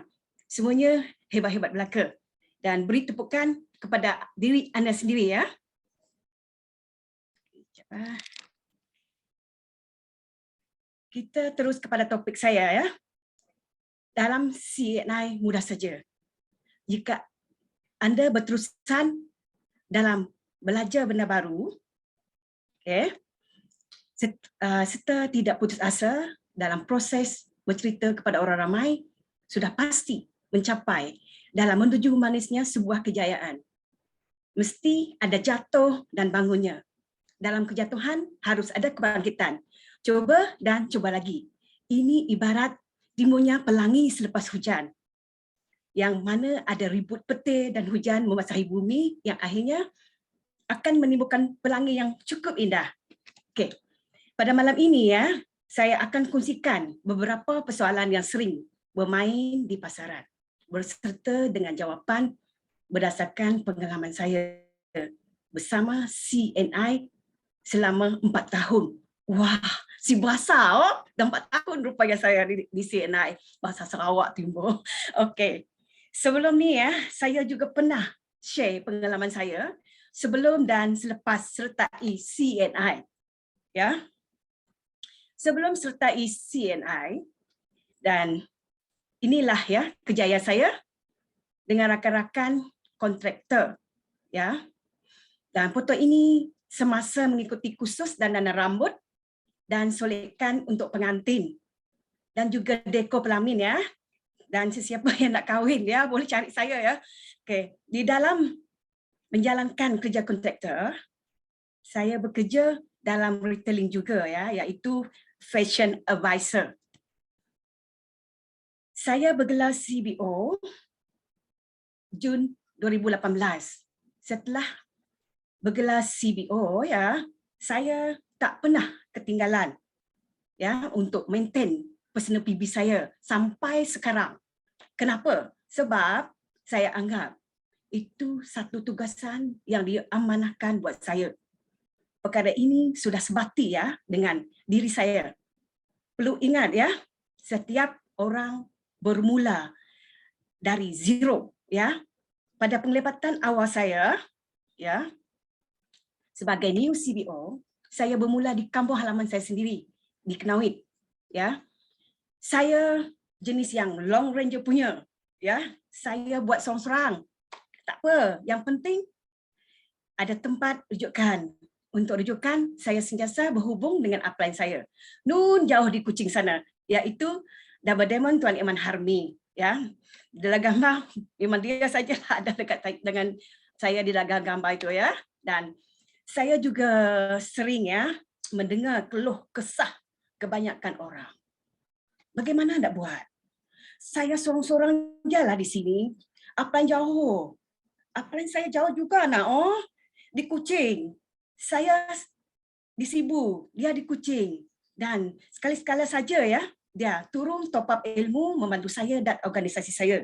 Semuanya hebat-hebat belaka. Dan beri tepukan kepada diri anda sendiri ya. Kita terus kepada topik saya ya. Dalam CNI mudah saja. Jika anda berterusan dalam belajar benda baru, okay, serta tidak putus asa dalam proses bercerita kepada orang ramai, sudah pasti mencapai dalam menuju manisnya sebuah kejayaan. Mesti ada jatuh dan bangunnya. Dalam kejatuhan harus ada kebangkitan. Cuba dan cuba lagi. Ini ibarat timbulnya pelangi selepas hujan, yang mana ada ribut petir dan hujan membasahi bumi yang akhirnya akan menimbulkan pelangi yang cukup indah. Okey. Pada malam ini ya, saya akan kongsikan beberapa persoalan yang sering bermain di pasaran berserta dengan jawapan berdasarkan pengalaman saya bersama CNI selama 4 tahun. Wah, si bahasa dah 4 tahun rupanya saya di CNI. Bahasa Sarawak timbul. Okey. Sebelum ni ya, saya juga pernah share pengalaman saya sebelum dan selepas sertai CNI. Ya. Sebelum sertai CNI, dan inilah ya kejayaan saya dengan rakan-rakan kontraktor ya. Dan foto ini semasa mengikuti kursus dandanan rambut dan solekan untuk pengantin dan juga dekor pelamin ya. Dan sesiapa yang nak kahwin ya boleh cari saya ya. Okey, di dalam menjalankan kerja kontraktor, saya bekerja dalam retailing juga ya, iaitu fashion advisor. Saya bergelar CBO Jun 2018. Setelah bergelar CBO ya, saya tak pernah ketinggalan ya untuk maintain personal PB saya sampai sekarang. Kenapa? Sebab saya anggap itu satu tugasan yang diamanahkan buat saya. Perkara ini sudah sebati ya dengan diri saya. Perlu ingat ya, setiap orang bermula dari zero ya. Pada penglibatan awal saya ya, sebagai new CBO, saya bermula di kampung halaman saya sendiri di Kenawit ya. Saya jenis yang long ranger punya ya. Saya buat sorang-sorang. Tak apa, yang penting ada tempat rujukan. Untuk rujukan, saya sentiasa berhubung dengan upline saya. Nun jauh di Kuching sana, iaitu Double Diamond Tuan Iman Harmi ya. Dalam gambar memang dia sajalah ada dekat dengan saya di dalam gambar itu ya. Dan saya juga sering ya mendengar keluh kesah kebanyakan orang. Bagaimana nak buat? Saya seorang-seorang je lah di sini. Upline jauh. Upline saya jauh juga nak. Di Kuching. Saya di Sibu, dia di Kuching. Dan sekali-sekala saja ya, dia turun top up ilmu membantu saya dan organisasi saya.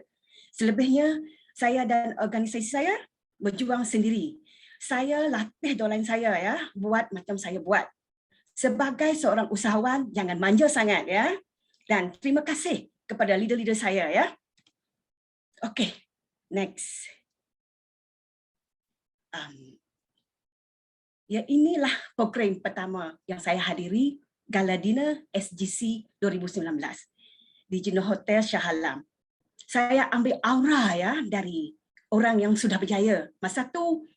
Selebihnya, saya dan organisasi saya berjuang sendiri. Saya latih downline saya ya, buat macam saya buat. Sebagai seorang usahawan, jangan manja sangat ya. Dan terima kasih kepada leader-leader saya ya. Okey, next. Ya, inilah program pertama yang saya hadiri, Gala Dinner SGC 2019 di Juno Hotel Shah Alam. Saya ambil aura ya dari orang yang sudah berjaya. Masa tu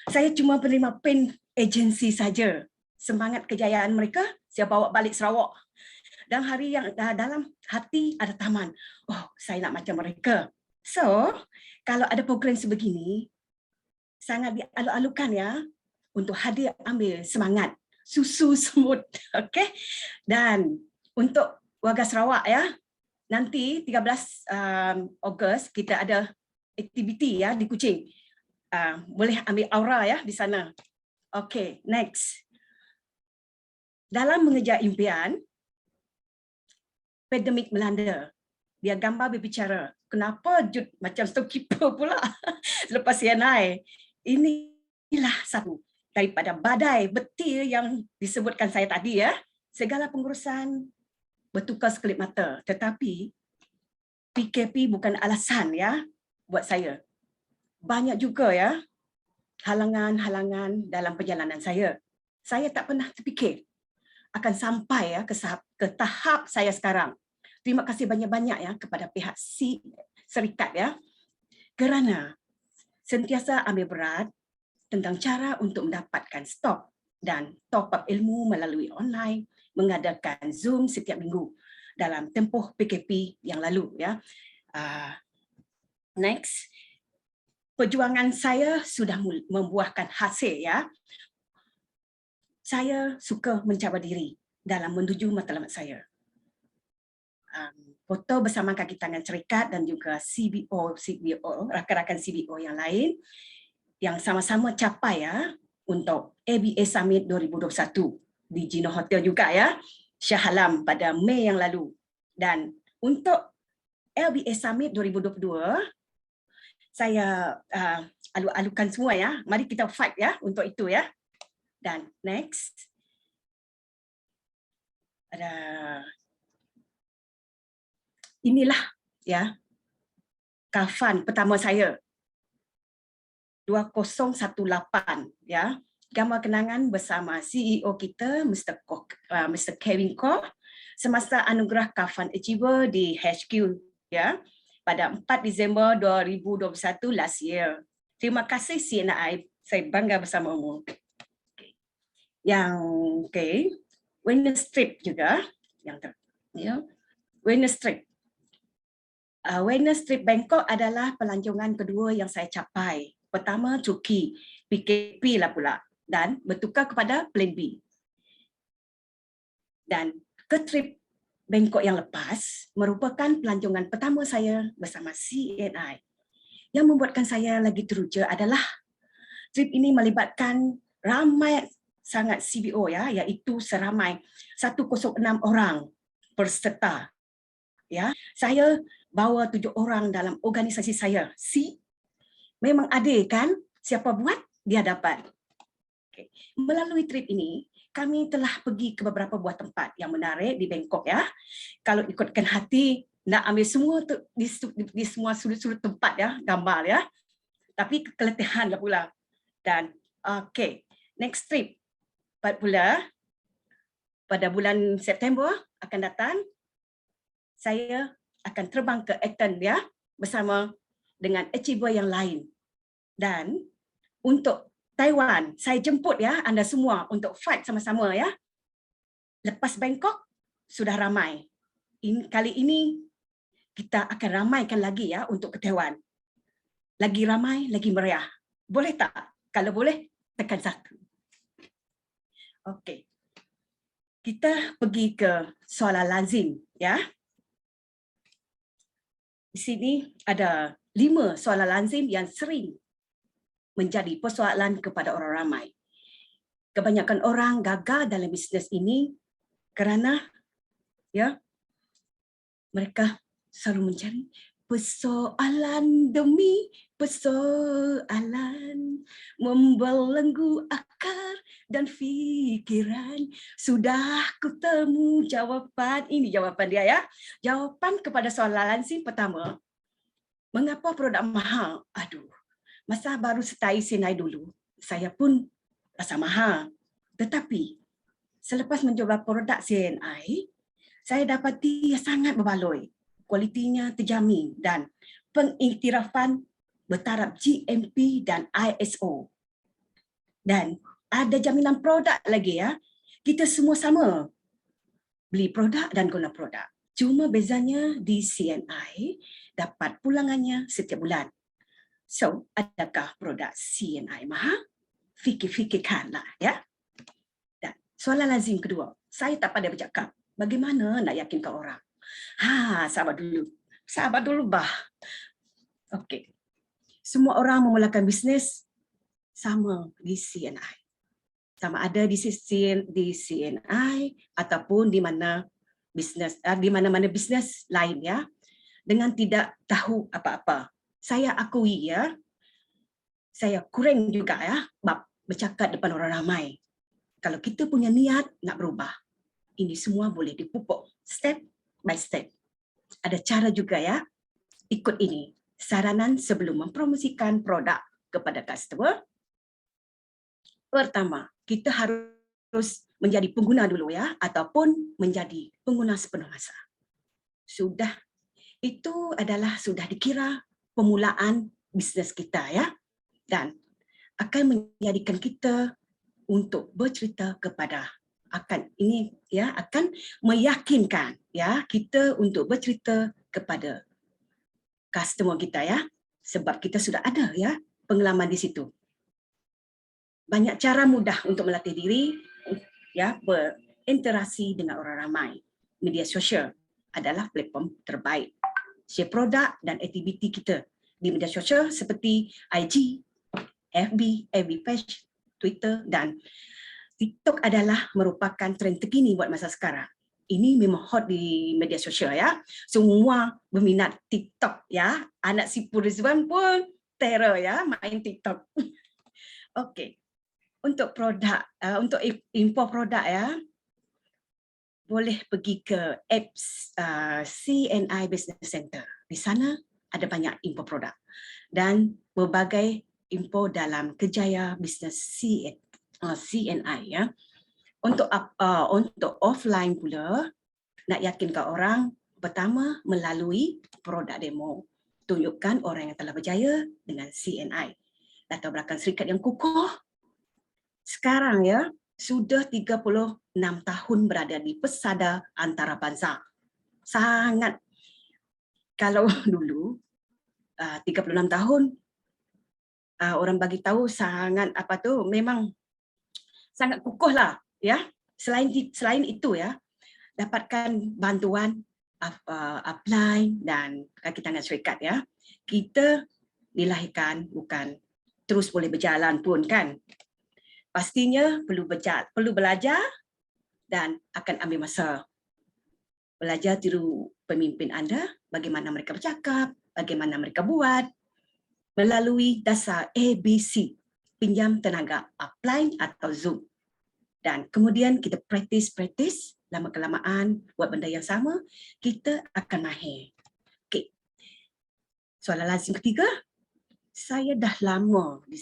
saya cuma penerima pin agensi saja. Semangat kejayaan mereka saya bawa balik Sarawak. Dan hari yang dalam hati ada taman. Oh, saya nak macam mereka. So, kalau ada program sebegini, sangat dialu-alukan ya untuk hadir ambil semangat. Susu semut. Okey. Dan untuk warga Sarawak ya, nanti 13 Ogos kita ada aktiviti ya di Kuching. Boleh ambil aura ya di sana. Okey, next. Dalam mengejar impian, pandemik melanda. Dia gambar berbicara. Kenapa Jud macam storekeeper pula lepas CNI? Inilah satu daripada badai betil yang disebutkan saya tadi ya. Segala pengurusan bertukar sekelip mata. Tetapi PKP bukan alasan ya buat saya. Banyak juga ya halangan-halangan dalam perjalanan saya. Saya tak pernah terfikir akan sampai ya ke tahap saya sekarang. Terima kasih banyak-banyak ya kepada pihak syarikat ya, kerana sentiasa ambil berat tentang cara untuk mendapatkan stok dan top up ilmu melalui online, mengadakan Zoom setiap minggu dalam tempoh PKP yang lalu ya. Next, perjuangan saya sudah membuahkan hasil ya. Saya suka mencabar diri dalam menuju matlamat saya. Foto bersama kaki tangan syarikat dan juga CBO, rakan-rakan CBO yang lain yang sama-sama capai ya untuk ABA Summit 2021 di Juno Hotel juga ya, Shah Alam pada Mei yang lalu. Dan untuk LBA Summit 2022 saya alu-alukan semua ya. Mari kita fight ya untuk itu ya. Dan next ada inilah ya kafan pertama saya 2018 ya, gambar kenangan bersama CEO kita Mr. Kevin Koh semasa anugerah Kafan Achiever di HQ ya pada 4 Disember 2021 last year. Terima kasih CNI, saya bangga bersamamu. Yang Winners Trip juga yang ya, Winners Trip. Winners Trip Bangkok adalah pelancongan kedua yang saya capai. Pertama Turki, PKP lah pula, dan bertukar kepada Plan B. Dan ke trip Bangkok yang lepas merupakan pelancongan pertama saya bersama CNI. Yang membuatkan saya lagi teruja adalah trip ini melibatkan ramai sangat CBO ya, iaitu seramai 106 orang peserta. Ya, saya bawa 7 orang dalam organisasi saya. Memang adil kan? Siapa buat, dia dapat. Okay. Melalui trip ini, kami telah pergi ke beberapa buah tempat yang menarik di Bangkok ya. Kalau ikutkan hati, nak ambil semua di semua sudut-sudut tempat ya, gambar ya. Tapi keletihan lah pula. Dan next trip pula pada bulan September akan datang, saya akan terbang ke Acton ya bersama dengan achiever yang lain. Dan untuk Taiwan, saya jemput ya anda semua untuk fight sama-sama ya. Lepas Bangkok sudah ramai. Kali ini kita akan ramaikan lagi ya untuk ke Taiwan. Lagi ramai, lagi meriah. Boleh tak? Kalau boleh, tekan 1. Okey. Kita pergi ke soalan lazim ya. Di sini ada 5 soalan lazim yang sering menjadi persoalan kepada orang ramai. Kebanyakan orang gagal dalam bisnes ini kerana mereka selalu mencari persoalan demi persoalan, membelenggu akal dan fikiran. Sudah kutemu jawapan. Ini jawapan dia ya. Jawapan kepada soalan lazim pertama. Mengapa produk mahal? Aduh, masa baru setai CNI dulu, saya pun rasa mahal. Tetapi selepas mencoba produk CNI, saya dapati ia sangat berbaloi. Kualitinya terjamin dan pengiktirafan bertaraf GMP dan ISO. Dan ada jaminan produk lagi ya. Kita semua sama beli produk dan guna produk. Cuma bezanya di CNI dapat pulangannya setiap bulan. So, adakah produk CNI mahal? Fikir-fikirkanlah ya. Dan soalan lazim kedua, saya tak pandai bercakap. Bagaimana nak yakinkan orang? Sabar dulu bah. Okey. Semua orang memulakan bisnes sama di CNI. Sama ada di CNI ataupun di mana mana bisnes lain ya. Dengan tidak tahu apa-apa. Saya akui ya. Saya kurang juga ya bab bercakap depan orang ramai. Kalau kita punya niat nak berubah, ini semua boleh dipupuk step by step. Ada cara juga ya, ikut ini. Saranan sebelum mempromosikan produk kepada customer. Pertama, kita harus menjadi pengguna dulu ya, ataupun menjadi pengguna sepenuh masa. Itu adalah sudah dikira pemulaan bisnes kita ya, dan akan menjadikan kita untuk bercerita kepada akan meyakinkan ya kita untuk bercerita kepada customer kita ya, sebab kita sudah ada ya pengalaman di situ. Banyak cara mudah untuk melatih diri ya berinteraksi dengan orang ramai. Media sosial adalah platform terbaik. Share produk dan aktiviti kita di media sosial seperti IG, FB page, Twitter dan TikTok adalah merupakan trend terkini buat masa sekarang. Ini memang hot di media sosial ya. Semua berminat TikTok ya. Anak si Rizwan pun terror ya main TikTok. Okey. Untuk produk, untuk info produk ya, boleh pergi ke apps CNI Business Center. Di sana ada banyak info produk dan berbagai info dalam kejaya bisnes CNI ya. Untuk offline pula, nak yakinkan orang, pertama melalui produk demo. Tunjukkan orang yang telah berjaya dengan CNI. Latar belakang syarikat yang kukuh. Sekarang ya, sudah 36 tahun berada di pesada antarabangsa. Sangat, kalau dulu 36 tahun, orang bagi tahu sangat memang sangat kukuh lah ya. Selain itu ya, dapatkan bantuan apply dan kaki tangan syarikat ya. Kita dilahirkan bukan terus boleh berjalan pun kan. Pastinya perlu belajar dan akan ambil masa. Belajar tiru pemimpin anda, bagaimana mereka bercakap, bagaimana mereka buat, melalui dasar ABC, pinjam tenaga upline atau Zoom. Dan kemudian kita praktis, lama-kelamaan buat benda yang sama, kita akan mahir. Okey. Soalan lazim ketiga, saya dah lama di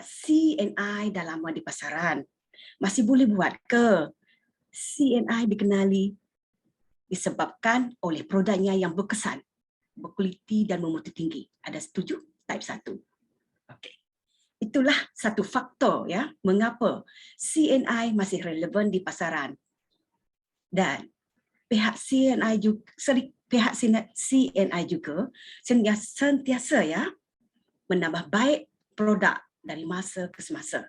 CNI dah lama di pasaran. Masih boleh buat ke? CNI dikenali disebabkan oleh produknya yang berkesan, berkualiti dan bermutu tinggi. Ada setuju? Type 1. Okey. Itulah satu faktor ya mengapa CNI masih relevan di pasaran. Dan pihak CNI juga sentiasa ya menambah baik produk dari masa ke semasa.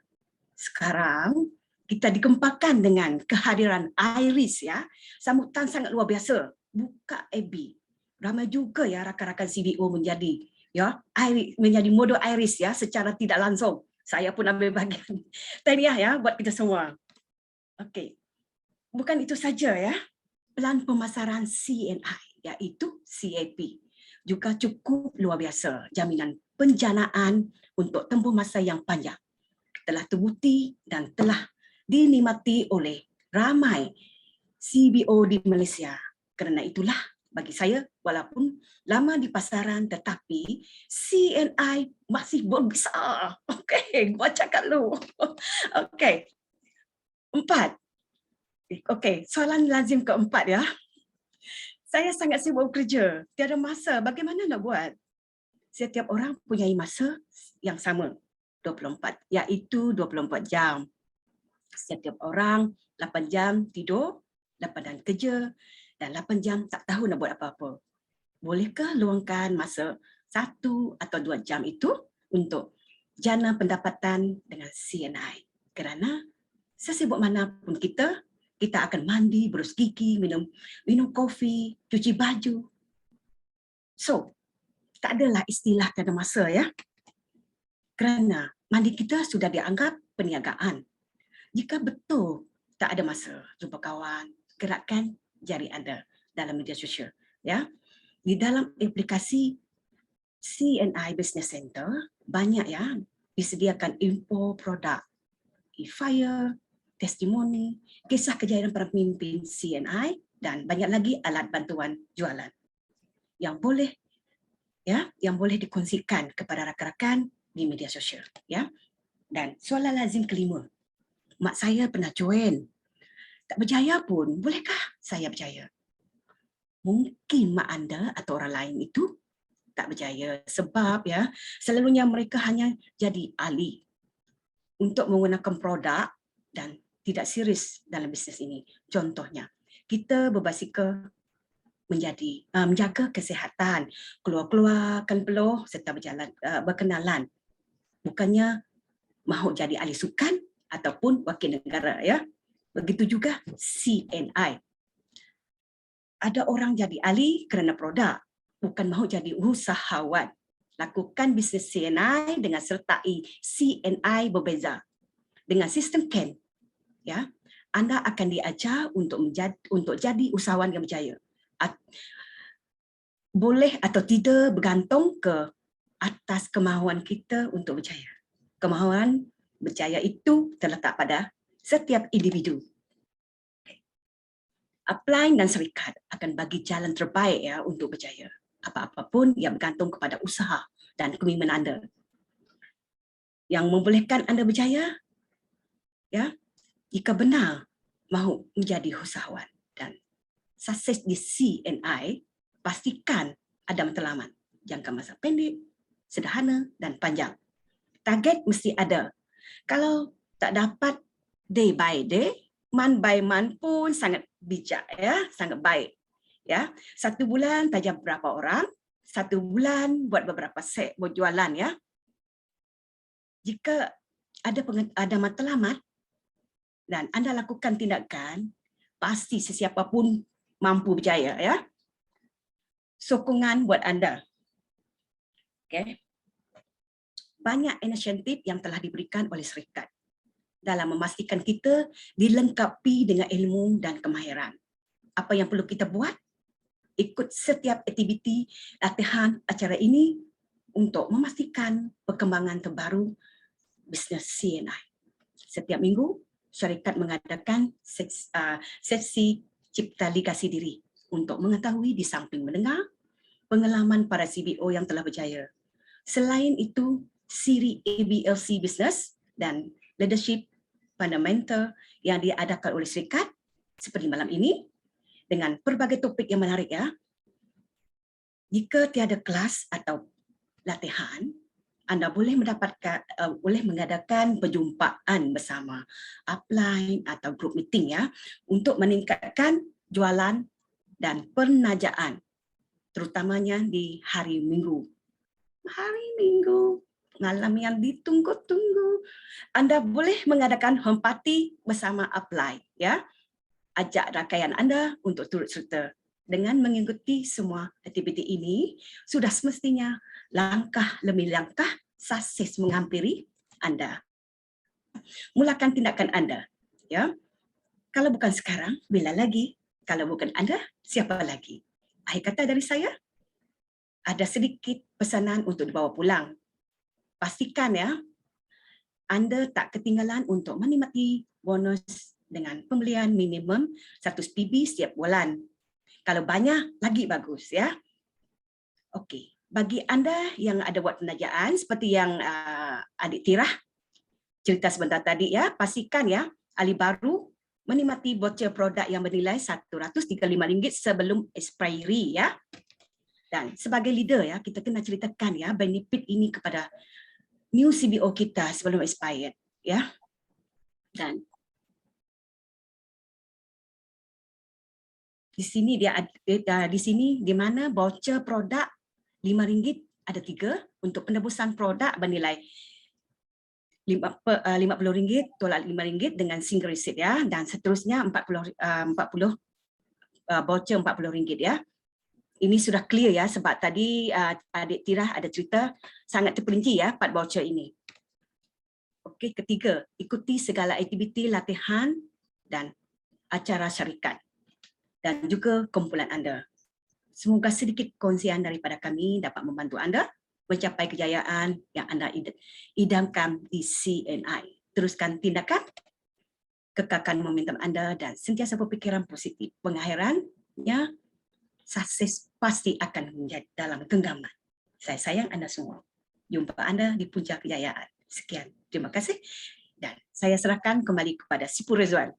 Sekarang kita dikempakkan dengan kehadiran Iris ya, sambutan sangat luar biasa. Buka FB, ramai juga ya rakan-rakan CBO menjadi menjadi model iris ya secara tidak langsung. Saya pun ambil bahagian. Tahniah ya buat kita semua. Okey. Bukan itu saja ya. Pelan pemasaran CNI iaitu CAP juga cukup luar biasa. Jaminan penjanaan untuk tempoh masa yang panjang telah terbukti dan telah dinikmati oleh ramai CBO di Malaysia. Kerana itulah bagi saya, walaupun lama di pasaran tetapi CNI masih berbesar. Okey, gua cakap lu. Okey. 4. Okey, soalan lazim keempat ya. Saya sangat sibuk bekerja, tiada masa. Bagaimana nak buat? Setiap orang punya masa yang sama, 24, iaitu 24 jam. Setiap orang 8 jam tidur, 8 jam kerja, dan 8 jam tak tahu nak buat apa-apa. Bolehkah luangkan masa 1 atau 2 jam itu untuk jana pendapatan dengan CNI? Kerana sesibuk manapun kita akan mandi, berus gigi, minum kopi, cuci baju. So, tak adalah istilah tiada masa ya. Kerana mandi kita sudah dianggap perniagaan. Jika betul tak ada masa jumpa kawan, gerakkan jari anda dalam media sosial ya. Di dalam aplikasi CNI Business Center banyak ya disediakan info produk, e-fire, testimoni, kisah kejayaan para pemimpin CNI dan banyak lagi alat bantuan jualan yang boleh dikongsikan kepada rakan-rakan di media sosial ya. Dan soalan lazim kelima. Mak saya pernah join. Tak berjaya pun, bolehkah saya berjaya? Mungkin mak anda atau orang lain itu tak berjaya sebab ya selalunya mereka hanya jadi ahli untuk menggunakan produk dan tidak serius dalam bisnes ini. Contohnya, kita berbasikal menjaga kesihatan, keluar-keluarkan peluh serta berkenalan. Bukannya mahu jadi ahli sukan ataupun wakil negara ya. Begitu juga CNI. Ada orang jadi ahli kerana produk, bukan mahu jadi usahawan. Lakukan bisnes CNI dengan sertai CNI berbeza. Dengan sistem CAN, ya, anda akan diajar untuk jadi usahawan yang berjaya. Boleh atau tidak bergantung ke atas kemahuan kita untuk berjaya. Kemahuan berjaya itu terletak pada setiap individu. Upline dan syarikat akan bagi jalan terbaik ya untuk berjaya. Apa-apa pun yang bergantung kepada usaha dan komitmen anda. Yang membolehkan anda berjaya, ya, jika benar mahu menjadi usahawan dan sukses di CNI, pastikan ada matlamat jangka masa pendek, sederhana dan panjang. Target mesti ada. Kalau tak dapat day by day, month by month pun sangat bijak ya, sangat baik. Ya, 1 bulan tajam berapa orang, 1 bulan buat beberapa set berjualan ya. Jika ada matlamat dan anda lakukan tindakan, pasti sesiapa pun mampu berjaya ya. Sokongan buat anda. Okay. Banyak inisiatif yang telah diberikan oleh syarikat dalam memastikan kita dilengkapi dengan ilmu dan kemahiran. Apa yang perlu kita buat? Ikut setiap aktiviti latihan acara ini untuk memastikan perkembangan terbaru bisnes CNI. Setiap minggu, syarikat mengadakan sesi cipta ligasi diri untuk mengetahui di samping mendengar pengalaman para CBO yang telah berjaya. Selain itu, siri ABLC Business dan Leadership Fundamental yang diadakan oleh syarikat seperti malam ini dengan pelbagai topik yang menarik ya. Jika tiada kelas atau latihan, anda boleh mengadakan perjumpaan bersama upline atau group meeting ya untuk meningkatkan jualan dan penajaan terutamanya di hari Minggu. Hari Minggu, malam yang ditunggu-tunggu. Anda boleh mengadakan home party bersama upline ya. Ajak rakan anda untuk turut serta dengan mengikuti semua aktiviti ini, sudah semestinya langkah demi langkah sukses menghampiri anda. Mulakan tindakan anda. Ya. Kalau bukan sekarang, bila lagi? Kalau bukan anda, siapa lagi? Akhir kata dari saya, ada sedikit pesanan untuk dibawa pulang. Pastikan ya, anda tak ketinggalan untuk menikmati bonus dengan pembelian minimum 100 PB setiap bulan. Kalau banyak, lagi bagus ya. Okey, bagi anda yang ada buat penajaan seperti yang adik Tirah cerita sebentar tadi ya, pastikan ya ahli baru menikmati voucher produk yang bernilai RM135 sebelum expiry ya. Dan sebagai leader ya, kita kena ceritakan ya benefit ini kepada new CBO kita sebelum expired ya. Dan di sini dia ada di sini di mana voucher produk RM5 ada 3 untuk penebusan produk bernilai RM50 tolak RM5 dengan single receipt ya, dan seterusnya 40 voucher RM40 ya. Ini sudah clear ya, sebab tadi adik Tirah ada cerita sangat terperinci ya 4 voucher ini. Okey, ketiga, ikuti segala aktiviti latihan dan acara syarikat dan juga kumpulan anda. Semoga sedikit kongsian daripada kami dapat membantu anda mencapai kejayaan yang anda idamkan di CNI. Teruskan tindakan, kekalkan momentum anda dan sentiasa berfikiran positif. Pengakhirannya, sukses pasti akan menjadi dalam genggaman. Saya sayang anda semua. Jumpa anda di puncak kejayaan. Sekian, terima kasih. Dan saya serahkan kembali kepada Sipur Rizwan.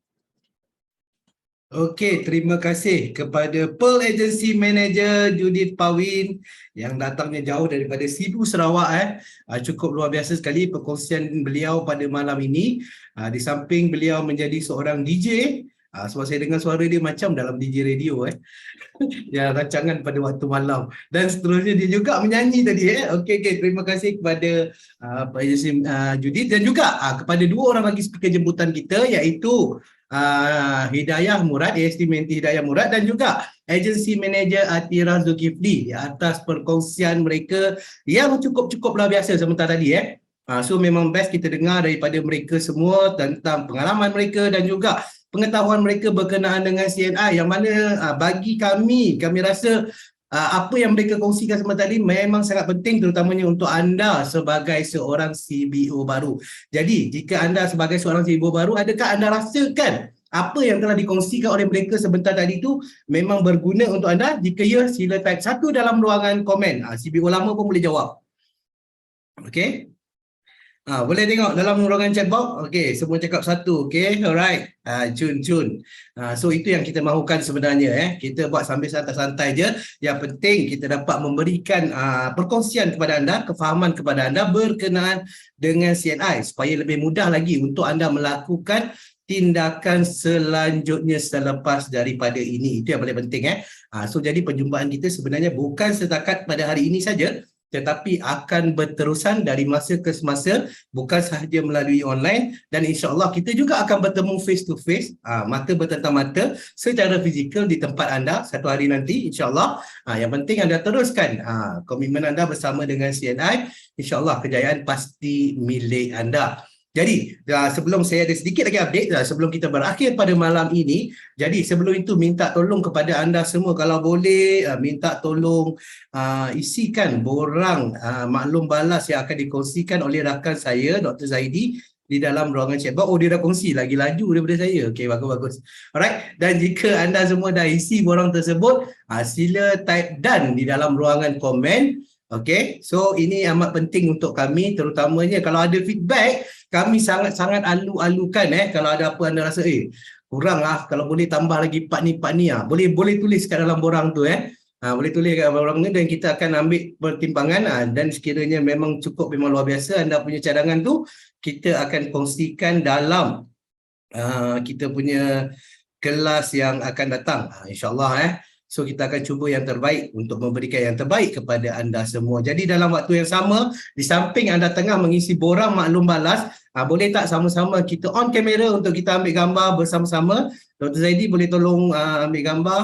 Okey, terima kasih kepada Pearl Agency Manager Judith Pawin yang datangnya jauh daripada Sibu, Sarawak. Cukup luar biasa sekali perkongsian beliau pada malam ini. Di samping beliau menjadi seorang DJ, sebab saya dengar suara dia macam dalam DJ radio ya, rancangan pada waktu malam, dan seterusnya dia juga menyanyi tadi. Okey, terima kasih kepada Pearl Agency Judith, dan juga kepada 2 orang lagi speaker jemputan kita, iaitu Hidayah Murad, Menti Hidayah Murad, dan juga Agency Manager Atira Zulkifli atas perkongsian mereka yang cukup luar biasa sebentar tadi. So memang best kita dengar daripada mereka semua tentang pengalaman mereka dan juga pengetahuan mereka berkenaan dengan CNI, yang mana bagi kami rasa apa yang mereka kongsikan sebentar tadi memang sangat penting, terutamanya untuk anda sebagai seorang CBO baru. Jadi jika anda sebagai seorang CBO baru, adakah anda rasakan apa yang telah dikongsikan oleh mereka sebentar tadi itu memang berguna untuk anda? Jika ya, sila type 1 dalam ruangan komen. CBO lama pun boleh jawab. Okey. Boleh tengok dalam ruangan chat box. Okey, semua cakap 1. Okey, alright. Cun. So itu yang kita mahukan sebenarnya. Kita buat sambil santai-santai je. Yang penting kita dapat memberikan perkongsian kepada anda, kefahaman kepada anda berkenaan dengan CNI supaya lebih mudah lagi untuk anda melakukan tindakan selanjutnya selepas daripada ini. Itu yang paling penting. So jadi perjumpaan kita sebenarnya bukan setakat pada hari ini saja, tetapi akan berterusan dari masa ke semasa, bukan sahaja melalui online, dan insya-Allah kita juga akan bertemu face to face, mata bertatap mata secara fizikal di tempat anda satu hari nanti, insya-Allah. Yang penting anda teruskan komitmen anda bersama dengan CNI, insya-Allah kejayaan pasti milik anda. Jadi sebelum saya ada sedikit lagi update sebelum kita berakhir pada malam ini, jadi sebelum itu minta tolong kepada anda semua, kalau boleh minta tolong isikan borang maklum balas yang akan dikongsikan oleh rakan saya Dr. Zaidi di dalam ruangan chat box. Oh, dia dah kongsi lagi laju daripada saya. Okey, bagus. Alright, dan jika anda semua dah isi borang tersebut, sila type done di dalam ruangan komen. Okey, so ini amat penting untuk kami, terutamanya kalau ada feedback, kami sangat-sangat alu-alukan kalau ada apa anda rasa kurang kalau boleh tambah lagi part ni boleh tulis kat dalam borang tu boleh tulis kat borang ni, dan kita akan ambil pertimbangan dan sekiranya memang cukup, memang luar biasa anda punya cadangan tu, kita akan kongsikan dalam kita punya kelas yang akan datang, insya-Allah. So kita akan cuba yang terbaik untuk memberikan yang terbaik kepada anda semua. Jadi dalam waktu yang sama, di samping anda tengah mengisi borang maklum balas, boleh tak sama-sama kita on kamera untuk kita ambil gambar bersama-sama? Dr. Zaidi boleh tolong ambil gambar?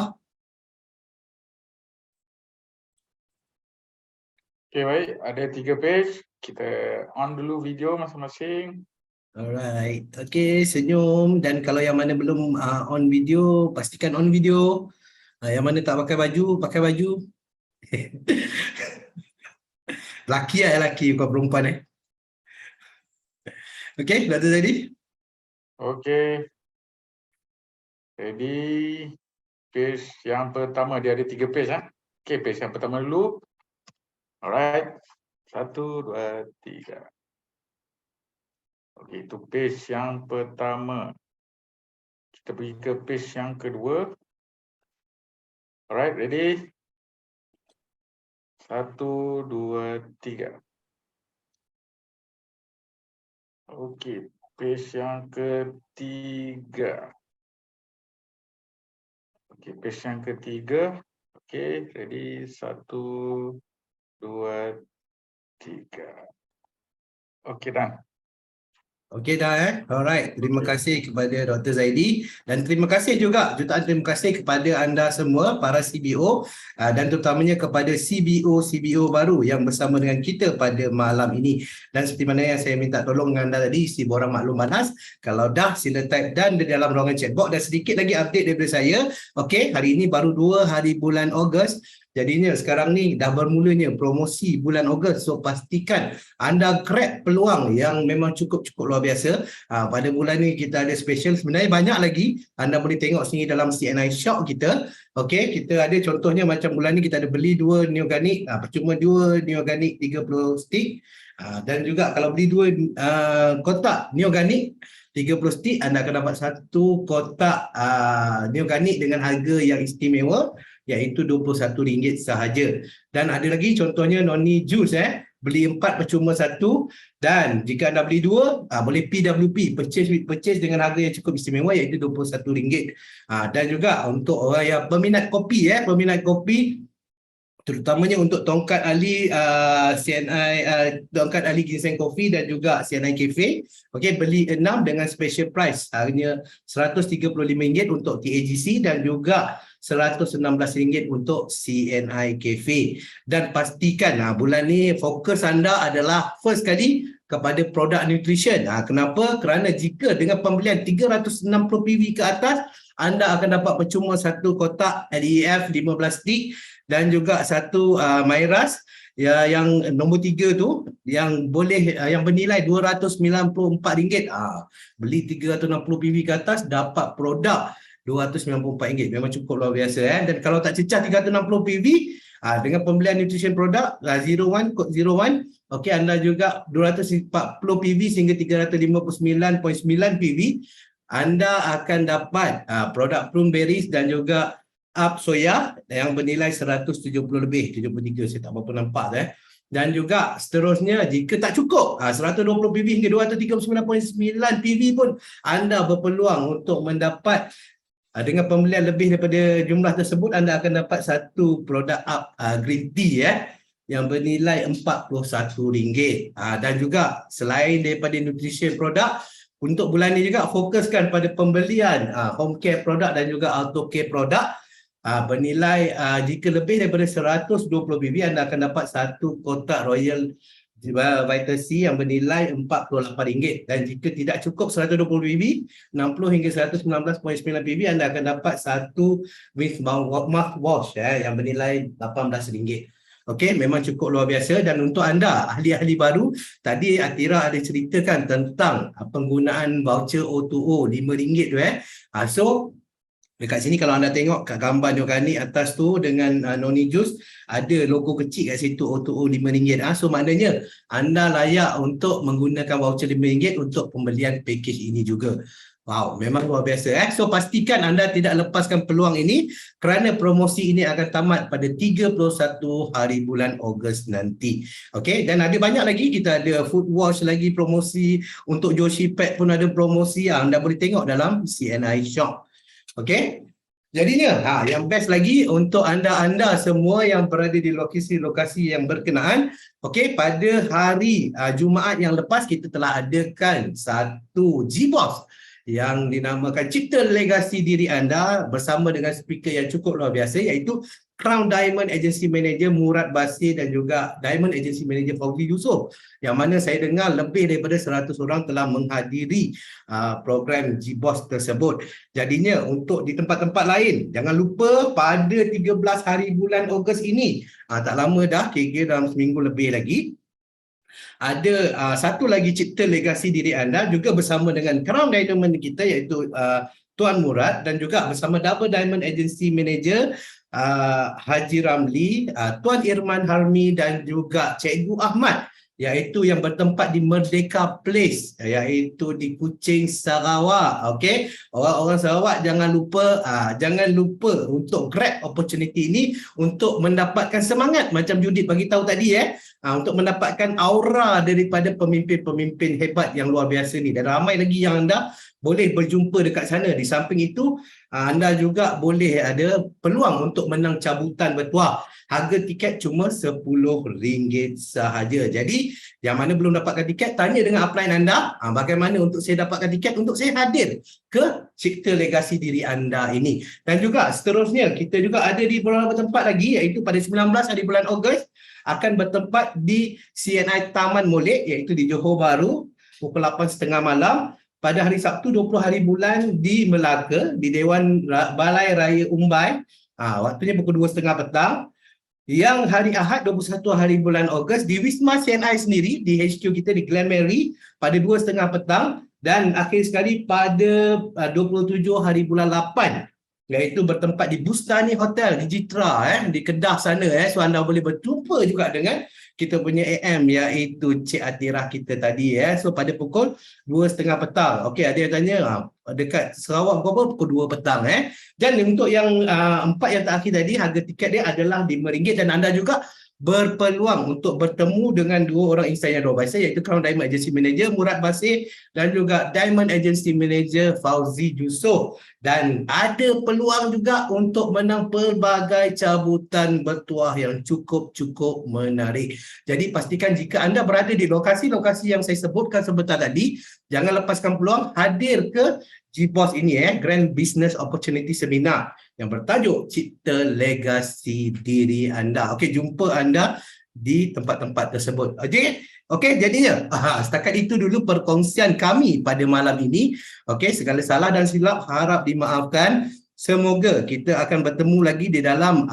Okay, baik. Ada 3 page. Kita on dulu video masing-masing. Alright. Okay, senyum. Dan kalau yang mana belum on video, pastikan on video. Yang mana tak pakai baju, pakai baju. Laki laki, bukan perempuan Okay, Dr. Zaidi. Okay. Jadi, page yang pertama, dia ada 3 page. Okay, page yang pertama dulu. Alright. 1, 2, 3. Okay, itu page yang pertama. Kita pergi ke page yang kedua. Alright, ready? 1, 2, 3. Okay, page yang ketiga. Okay, page yang ketiga. Okay, ready? 1, 2, 3. Okay, done. Okey dah Alright, terima kasih kepada Dr. Zaidi dan terima kasih juga, jutaan terima kasih kepada anda semua para CBO dan terutamanya kepada CBO baru yang bersama dengan kita pada malam ini. Dan seperti mana yang saya minta tolong dengan anda tadi, isi borang maklum panas. Kalau dah, sila type dan di dalam ruangan chat box. Dan sedikit lagi update daripada saya. Okey, hari ini baru 2 hari bulan Ogos. Jadinya sekarang ni dah bermulanya promosi bulan Ogos. So pastikan anda grab peluang yang memang cukup luar biasa. Pada bulan ni kita ada special. Sebenarnya banyak lagi. Anda boleh tengok sini dalam CNI Shop kita. Okey, kita ada contohnya macam bulan ni kita ada beli 2 Neoganic. Percuma 2 Neoganic 30 stick. Dan juga kalau beli 2 kotak Neoganic 30 stick, anda akan dapat 1 kotak Neoganic dengan harga yang istimewa, iaitu RM21 sahaja. Dan ada lagi contohnya noni jus beli 4 percuma 1, dan jika anda beli 2 boleh PWP, purchase with purchase, dengan harga yang cukup istimewa iaitu RM21. Dan juga untuk orang yang peminat kopi peminat kopi, terutamanya untuk tongkat ali CNI tongkat ali ginseng coffee dan juga CNI cafe. Okey, beli 6 dengan special price harganya RM135 untuk TAGC dan juga RM116 untuk CNI cafe. Dan pastikan bulan ni fokus anda adalah first kali kepada produk nutrition. Kenapa? Kerana jika dengan pembelian 360 PV ke atas, anda akan dapat percuma 1 kotak LEF 15 stick dan juga 1 Myras yang nombor 3 tu yang boleh yang bernilai RM294. Beli 360 PV ke atas dapat produk RM294. Memang cukup luar biasa Dan kalau tak cecah 360 PV dengan pembelian nutrition produk 01 kod 01, okey, anda juga 240 PV sehingga 359.9 PV, anda akan dapat produk prune berries dan juga up soya yang bernilai 170 lebih, 73 saya tak berapa nampak Dan juga seterusnya, jika tak cukup 120 PV hingga 239.9 PV pun anda berpeluang untuk mendapat dengan pembelian lebih daripada jumlah tersebut, anda akan dapat 1 produk up green tea yang bernilai RM41. Dan juga selain daripada nutrition produk, untuk bulan ini juga fokuskan pada pembelian home care produk dan juga auto care produk bernilai jika lebih daripada 120 PV, anda akan dapat 1 kotak Royal Vital C yang bernilai RM48. Dan jika tidak cukup 120 PV, 60 hingga 119.9 PV, anda akan dapat 1 with mouthwash yang bernilai RM18. Okey, memang cukup luar biasa. Dan untuk anda ahli-ahli baru, tadi Atira ada ceritakan tentang penggunaan voucher O2O RM5 tu So dekat sini kalau anda tengok kat gambar Neoganic atas tu dengan noni jus, ada logo kecil kat situ O2O RM5. So maknanya anda layak untuk menggunakan voucher RM5 untuk pembelian package ini juga. Wow, memang luar biasa So pastikan anda tidak lepaskan peluang ini kerana promosi ini akan tamat pada 31 hari bulan Ogos nanti. Okey, dan ada banyak lagi, kita ada food wash lagi promosi, untuk Joshi Pet pun ada promosi anda boleh tengok dalam CNI Shop. Okey. Jadinya yang best lagi untuk anda semua yang berada di lokasi-lokasi yang berkenaan, okey, pada hari Jumaat yang lepas kita telah adakan 1 GBOS yang dinamakan Cipta Legasi Diri Anda bersama dengan speaker yang cukup luar biasa, iaitu Crown Diamond Agency Manager Murad Basir dan juga Diamond Agency Manager Fauzi Yusof, yang mana saya dengar lebih daripada 100 orang telah menghadiri program GBOS tersebut. Jadinya untuk di tempat-tempat lain, jangan lupa pada 13 hari bulan Ogos ini, tak lama dah, kira-kira dalam seminggu lebih lagi, ada satu lagi cipta legasi diri anda juga bersama dengan Crown Diamond kita, iaitu Tuan Murad, dan juga bersama Double Diamond Agency Manager Haji Ramli, Tuan Irman Harmi dan juga Cikgu Ahmad, iaitu yang bertempat di Merdeka Place, iaitu di Kuching, Sarawak. Okey, orang-orang Sarawak jangan lupa untuk grab opportunity ini untuk mendapatkan semangat macam Judith bagi tahu tadi, untuk mendapatkan aura daripada pemimpin-pemimpin hebat yang luar biasa ni, dan ramai lagi yang anda boleh berjumpa dekat sana. Di samping itu, anda juga boleh ada peluang untuk menang cabutan bertuah. Harga tiket cuma RM10 sahaja. Jadi, yang mana belum dapatkan tiket, tanya dengan upline anda, bagaimana untuk saya dapatkan tiket untuk saya hadir ke cipta legasi diri anda ini. Dan juga seterusnya, kita juga ada di beberapa tempat lagi, iaitu pada 19 hari bulan Ogos akan bertempat di CNI Taman Molek, iaitu di Johor Bahru, pukul 8.30 malam. Pada hari Sabtu 20 hari bulan di Melaka, di Dewan Balai Raya Umbai, waktunya pukul 2.30 petang. Yang hari Ahad 21 hari bulan Ogos di Wisma CNI sendiri, di HQ kita di Glen Mary pada 2.30 petang. Dan akhir sekali pada 27 hari bulan 8, iaitu bertempat di Bustani Hotel di Jitra, di Kedah sana. So anda boleh berjumpa juga dengan kita punya AM, iaitu Cik Atirah kita tadi. So pada pukul 2.30 petang. Okey, ada yang tanya dekat Sarawak berapa? Pukul 2 petang. Dan untuk yang 4 yang terakhir tadi, harga tiket dia adalah RM5, dan anda juga berpeluang untuk bertemu dengan dua orang insan yang luar biasa, iaitu Crown Diamond Agency Manager Murad Basir dan juga Diamond Agency Manager Fauzi Yusof. Dan ada peluang juga untuk menang pelbagai cabutan bertuah yang cukup menarik. Jadi pastikan jika anda berada di lokasi-lokasi yang saya sebutkan sebentar tadi, jangan lepaskan peluang hadir ke GBOS ini, Grand Business Opportunity Seminar yang bertajuk Cipta Legasi Diri Anda. Okey, jumpa anda di tempat-tempat tersebut. Okey, jadinya setakat itu dulu perkongsian kami pada malam ini. Okey, segala salah dan silap harap dimaafkan. Semoga kita akan bertemu lagi di dalam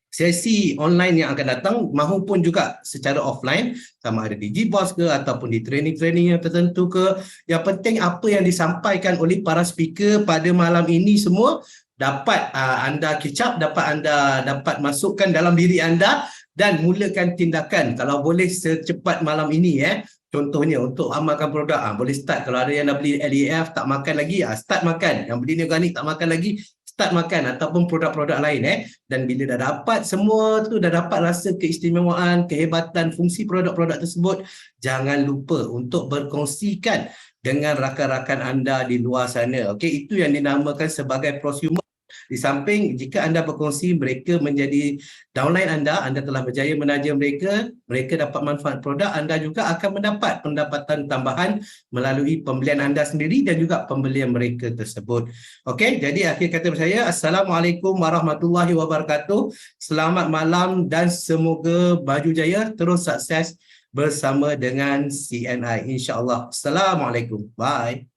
sesi online yang akan datang, maupun juga secara offline, sama ada di GBOS ke ataupun di training-training yang tertentu ke. Yang penting apa yang disampaikan oleh para speaker pada malam ini semua dapat anda kecap, dapat masukkan dalam diri anda dan mulakan tindakan. Kalau boleh secepat malam ini, contohnya untuk amalkan produk, boleh start. Kalau ada yang dah beli LEF tak makan lagi, start makan. Yang beli organik tak makan lagi, start makan, ataupun produk-produk lain. Dan bila dah dapat semua tu, dah dapat rasa keistimewaan, kehebatan fungsi produk-produk tersebut, jangan lupa untuk berkongsikan dengan rakan-rakan anda di luar sana. Okey, itu yang dinamakan sebagai prosumer. Di samping jika anda berkongsi, mereka menjadi downline anda telah berjaya menaja mereka dapat manfaat produk, anda juga akan mendapat pendapatan tambahan melalui pembelian anda sendiri dan juga pembelian mereka tersebut. Okey, jadi akhir kata saya, Assalamualaikum warahmatullahi wabarakatuh. Selamat malam dan semoga baju jaya, terus sukses bersama dengan CNI, insya-Allah. Assalamualaikum. Bye.